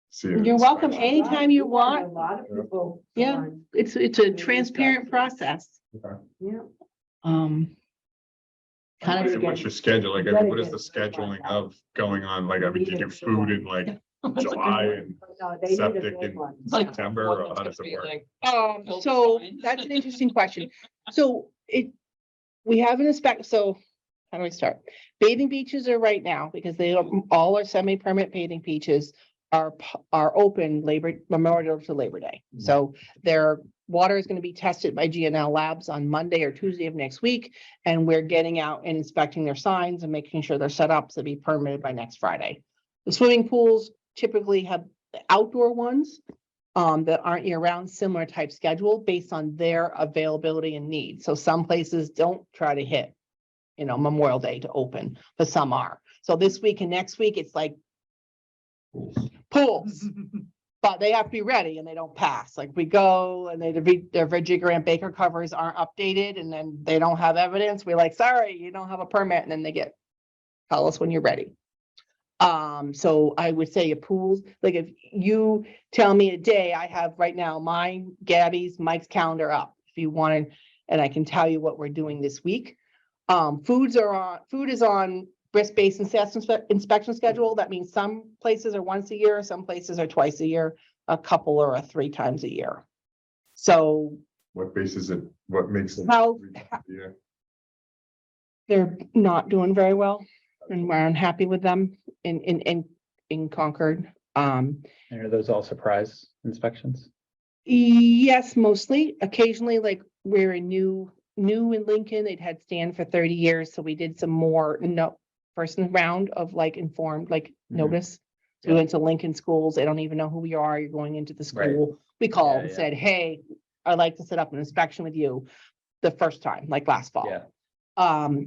See an You're welcome inspection. anytime you A want. lot of people. go Yeah. on, It's a transparent process. Yeah. Kind Like, of, what's your schedule? Like, Gotta what is get the it done scheduling by of going on? Like, I mean, do you do food in like That's a good July one. and No, they need a septic big in one. September, or One how that's does it gonna be work? like, Build so sign. that's an interesting question. So we have an inspect, so how do I start? Bathing beaches are right now, because they are, all are semi-permanent bathing beaches are open Memorial to Labor Day. So their water is gonna be tested by GNL Labs on Monday or Tuesday of next week. And we're getting out and inspecting their signs and making sure they're set up to be permitted by next Friday. The swimming pools typically have the outdoor ones that aren't year-round, similar type schedule based on their availability and need. So some places don't try to hit, Memorial Day to open, but some are. So this week and next week, it's like pools, but they have to be ready and they don't pass. Like we go and their Virginia Grant Baker covers aren't updated and then they don't have evidence. We're like, sorry, you don't have a permit. And then they tell us when you're ready. So I would say a pools, like if you tell me a day, I have right now mine, Gabby's, Mike's calendar up. If you wanted, and I can tell you what we're doing this week. Food is on risk-based inspection schedule. That means some places are once a year, some places are twice a year, a couple are 3 times a year. So What basis it, what makes it? How- Yeah. they're not doing very well and we're unhappy with them in Concord. And are those all surprise inspections? Yes, mostly. Occasionally, like we're a new in Lincoln, they'd had Stan for 30 years, so we did some more first round of like informed, like notice. So we went to Lincoln schools. They don't even know who we are. You're going into the Right. school. We called Yeah, and yeah. said, hey, I'd like to set up an inspection with you the first time, like last fall. Yeah.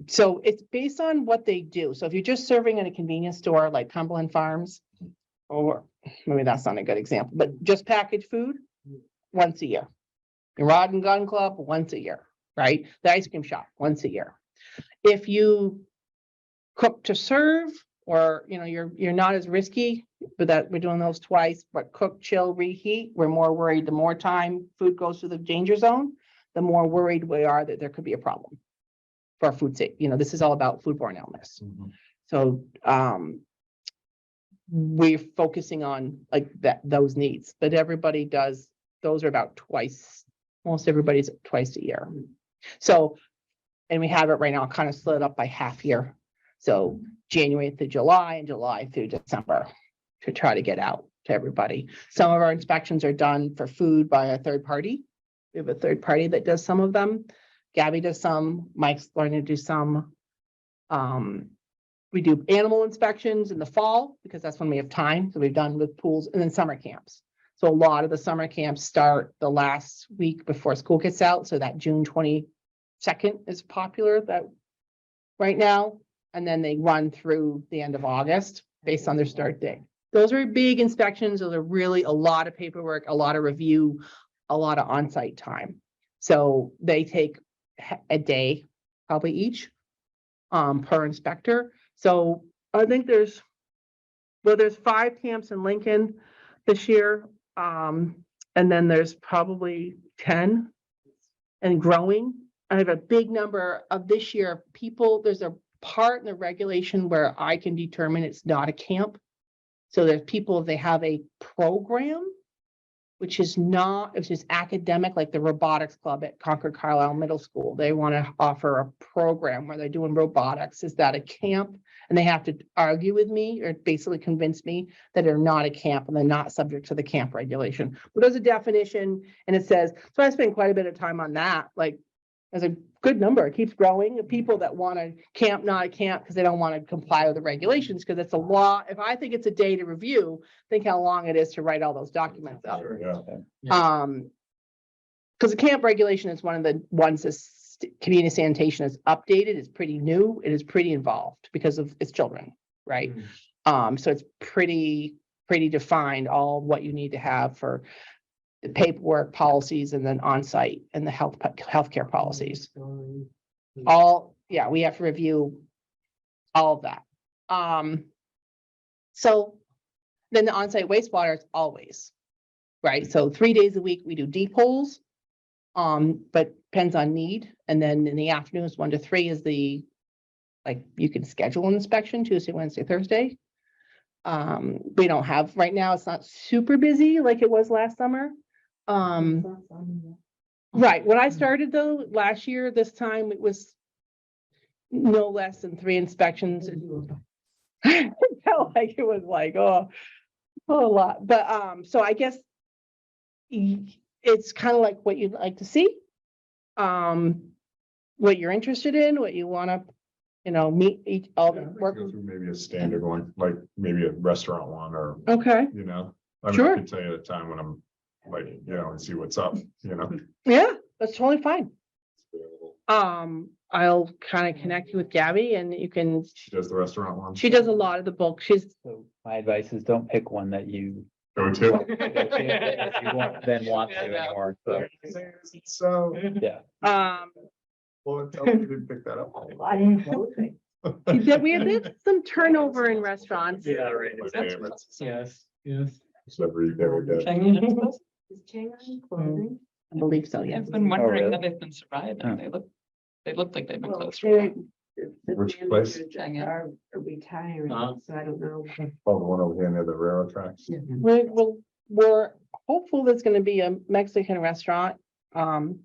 So it's based on what they do. So if you're just serving in a convenience store like Cumberland Farms, or maybe that's not a good example, but just packaged food once a year. Your Rod and Gun Club once a year, right? The ice cream shop once a year. If you cook to serve, or you're not as risky, but that we're doing those twice, but cook, chill, reheat, we're more worried. The more time food goes through the danger zone, the more worried we are that there could be a problem for our food safety. This is all about foodborne illness. So we're focusing on like those needs, but everybody does, those are about twice, most everybody's twice a year. So And we have it right now kind of split up by half year. So January through July and July through December to try to get out to everybody. Some of our inspections are done for food by a third party. We have a third party that does some of them. Gabby does some, Mike's learning to do some. We do animal inspections in the fall because that's when we have time. So we've done with pools and then summer camps. So a lot of the summer camps start the last week before school gets out. So that June 22nd is popular that right now. And then they run through the end of August based on their start date. Those are big inspections. Those are really a lot of paperwork, a lot of review, a lot of on-site time. So they take a day probably each per inspector. So I think there's 5 camps in Lincoln this year. And then there's probably 10 and growing. I have a big number of this year people. There's a part in the regulation where I can determine it's not a camp. So there's people, they have a program, which is academic, like the robotics club at Concord Carlisle Middle School. They want to offer a program where they're doing robotics. Is that a camp? And they have to argue with me or basically convince me that they're not a camp and they're not subject to the camp regulation. But there's a definition and it says, so I spend quite a bit of time on that. Like there's a good number, it keeps growing of people that want to camp, not a camp, because they don't want to comply with the regulations, because it's a law. If I think it's a day to review, think how long it is to write all those documents up. Yeah. Because the camp regulation is one of the ones that community sanitation is updated, it's pretty new, it is pretty involved because of its children, right? So it's pretty defined, all what you need to have for the paperwork policies and then on-site and the healthcare policies. All, yeah, we have to review all of that. So then the on-site wastewater is always, right? So 3 days a week we do deep holes. But depends on need. And then in the afternoons, 1 to 3 is like you can schedule an inspection Tuesday, Wednesday, Thursday. We don't have right now, it's not super busy like it was last summer. Right. When I started though, last year, this time it was no less than 3 inspections. I felt like it was like, a lot, but, so I guess it's kind of like what you'd like to see. What you're interested in, what you want to, meet all the work. Go through maybe a standard one, like maybe a restaurant one or, Okay, I mean, I Sure. can tell you at a time when I'm like, and see what's up, yeah, that's totally fine. I'll kind of connect you with Gabby and you can, She does the restaurant one. she does a lot of the bulk. She's, So my advice is don't pick one that you Go to. then want to anymore. So, So, yeah. well, tell me you didn't pick that up. we had some turnover in restaurants. Yeah, right. My favorites. Yes, yes. So every day. Is Chang on clothing? I believe so, yeah. I've been wondering really? how they've been surviving. Oh. They look like they've been Well, closed for a while. the Which place? managers Chang, yeah. Are retiring, Uh-huh. so I don't know. Oh, the one over here near the railroad tracks. We're hopeful there's gonna be a Mexican restaurant, kind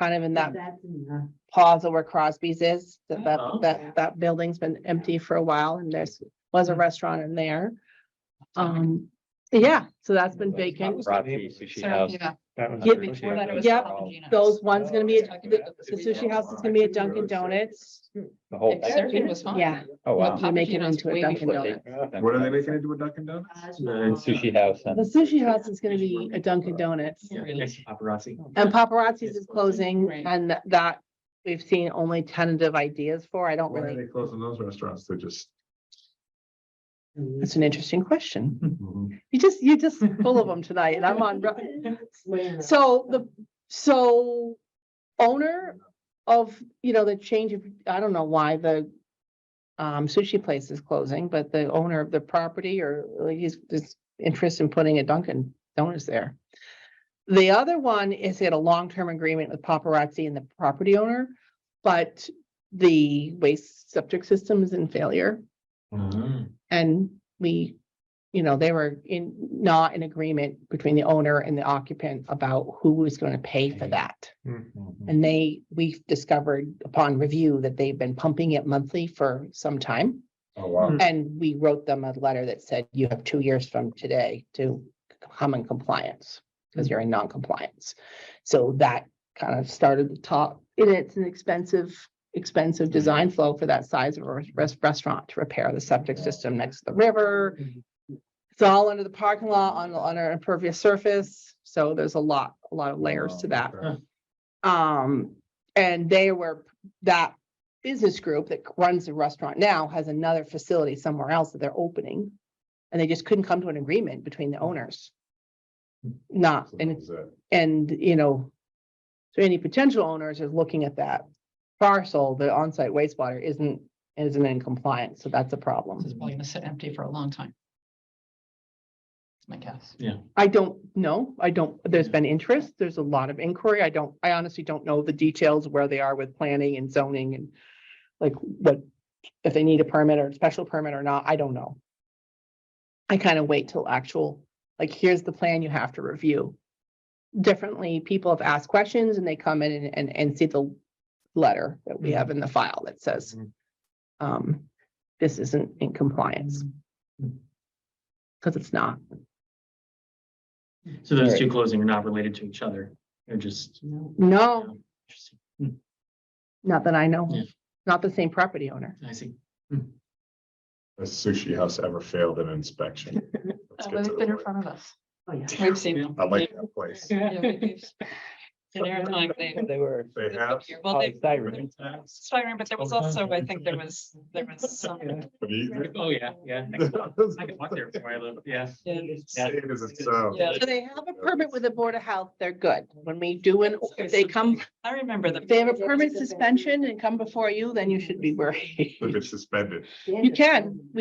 of in that That's in the. plaza where Crosby's is, Oh. that building's been empty for a while and was a restaurant in there. Yeah, so that's been vacant. Rocky Sushi So, House. yeah. That was. Yeah, Before that, it was Yep, Papagino's. those one's gonna be, the The sushi house is gonna be a Dunkin' Donuts. The whole. Surfing was fun. Yeah, Oh, wow. we make it Papagino's into a way Dunkin' before Donuts. What are they making into a Dunkin' Donuts? Sushi House. The And sushi house is gonna be a Dunkin' Donuts. Next to paparazzi. And Paparazzi's is closing Right. and that we've seen only tentative ideas for. I don't Why are really, they closing those restaurants? They're just. it's an interesting question. Mhm. You're just full of them tonight and I'm on. So owner of, the change of, I don't know why the sushi place is closing, but the owner of the property or like his interest in putting a Dunkin' Donuts there. The other one is he had a long-term agreement with Paparazzi and the property owner, but the waste septic system is in failure. And we they were not in agreement between the owner and the occupant about who was going to pay for that. And we discovered upon review that they've been pumping it monthly for some time. Oh, wow. And we wrote them a letter that said, you have 2 years from today to come in compliance because you're in non-compliance. So that kind of started the talk. And it's an expensive design flow for that size of a restaurant to repair the septic system next to the river. It's all under the parking lot on an impervious surface. So there's a lot of layers to that. And that business group that runs the restaurant now has another facility somewhere else that they're opening. And they just couldn't come to an agreement between the owners. So any potential owners is looking at that parcel, the on-site wastewater isn't in compliance. So that's a problem. This is probably gonna sit empty for a long time. That's my guess. I don't know. There's been interest. There's a lot of inquiry. I honestly don't know the details of where they are with planning and zoning and like what, if they need a permit or a special permit or not, I don't know. I kind of wait till like, here's the plan you have to review. Differently, people have asked questions and they come in and see the letter that we have in the file that says, this isn't in compliance. Because it's not. So those two closing are not related to each other. They're just. No, Interesting. not that I know Yeah. of. Not the same property owner. I see. Has sushi house ever failed an inspection? Let's get to They've the been in point. front of us. Oh, yeah. We've seen them. I like that place. Yeah, we've- In their time, They were. They have. well, they, Siren. Siren, but there was also, I think there was some. But easy. Oh, yeah, yeah. Next month. I can walk there from where I live, yeah. Yeah. Say it as it sounds. Yeah. So they have a permit with the Board of Health, they're good. When we do if they come, I remember them. if they have a permit suspension and come before you, then you should be worried. If it's suspended. We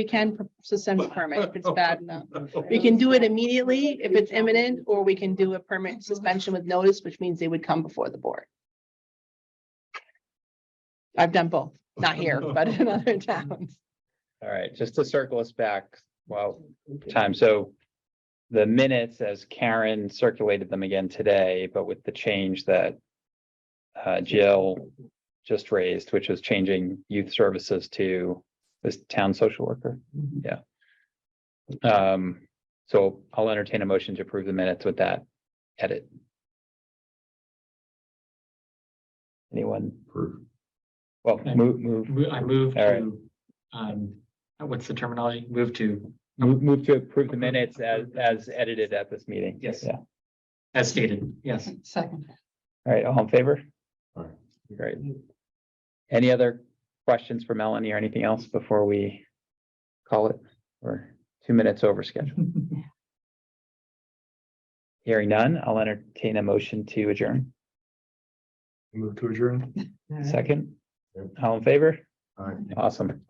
can suspend the permit if it's bad enough. We can do it immediately if it's imminent, or we can do a permit suspension with notice, which means they would come before the board. I've done both, not here, but in other towns. All right, just to circle us back, time, so the minutes, as Karen circulated them again today, but with the change that Jill just raised, which was changing youth services to this town social worker. Yeah. So I'll entertain a motion to approve the minutes with that edit. Anyone? Well, move. I move All right. to, what's the terminology? Move to, Move to approve the minutes as edited at this meeting. Yes. Yeah. as stated, yes. Second. All right, all in favor? Aye. Great. Any other questions for Melanie or anything else before we call it? We're 2 minutes over schedule. Hearing none, I'll entertain a motion to adjourn. Move to adjourn. Mm-hmm. Second, all in favor? Aye. Awesome.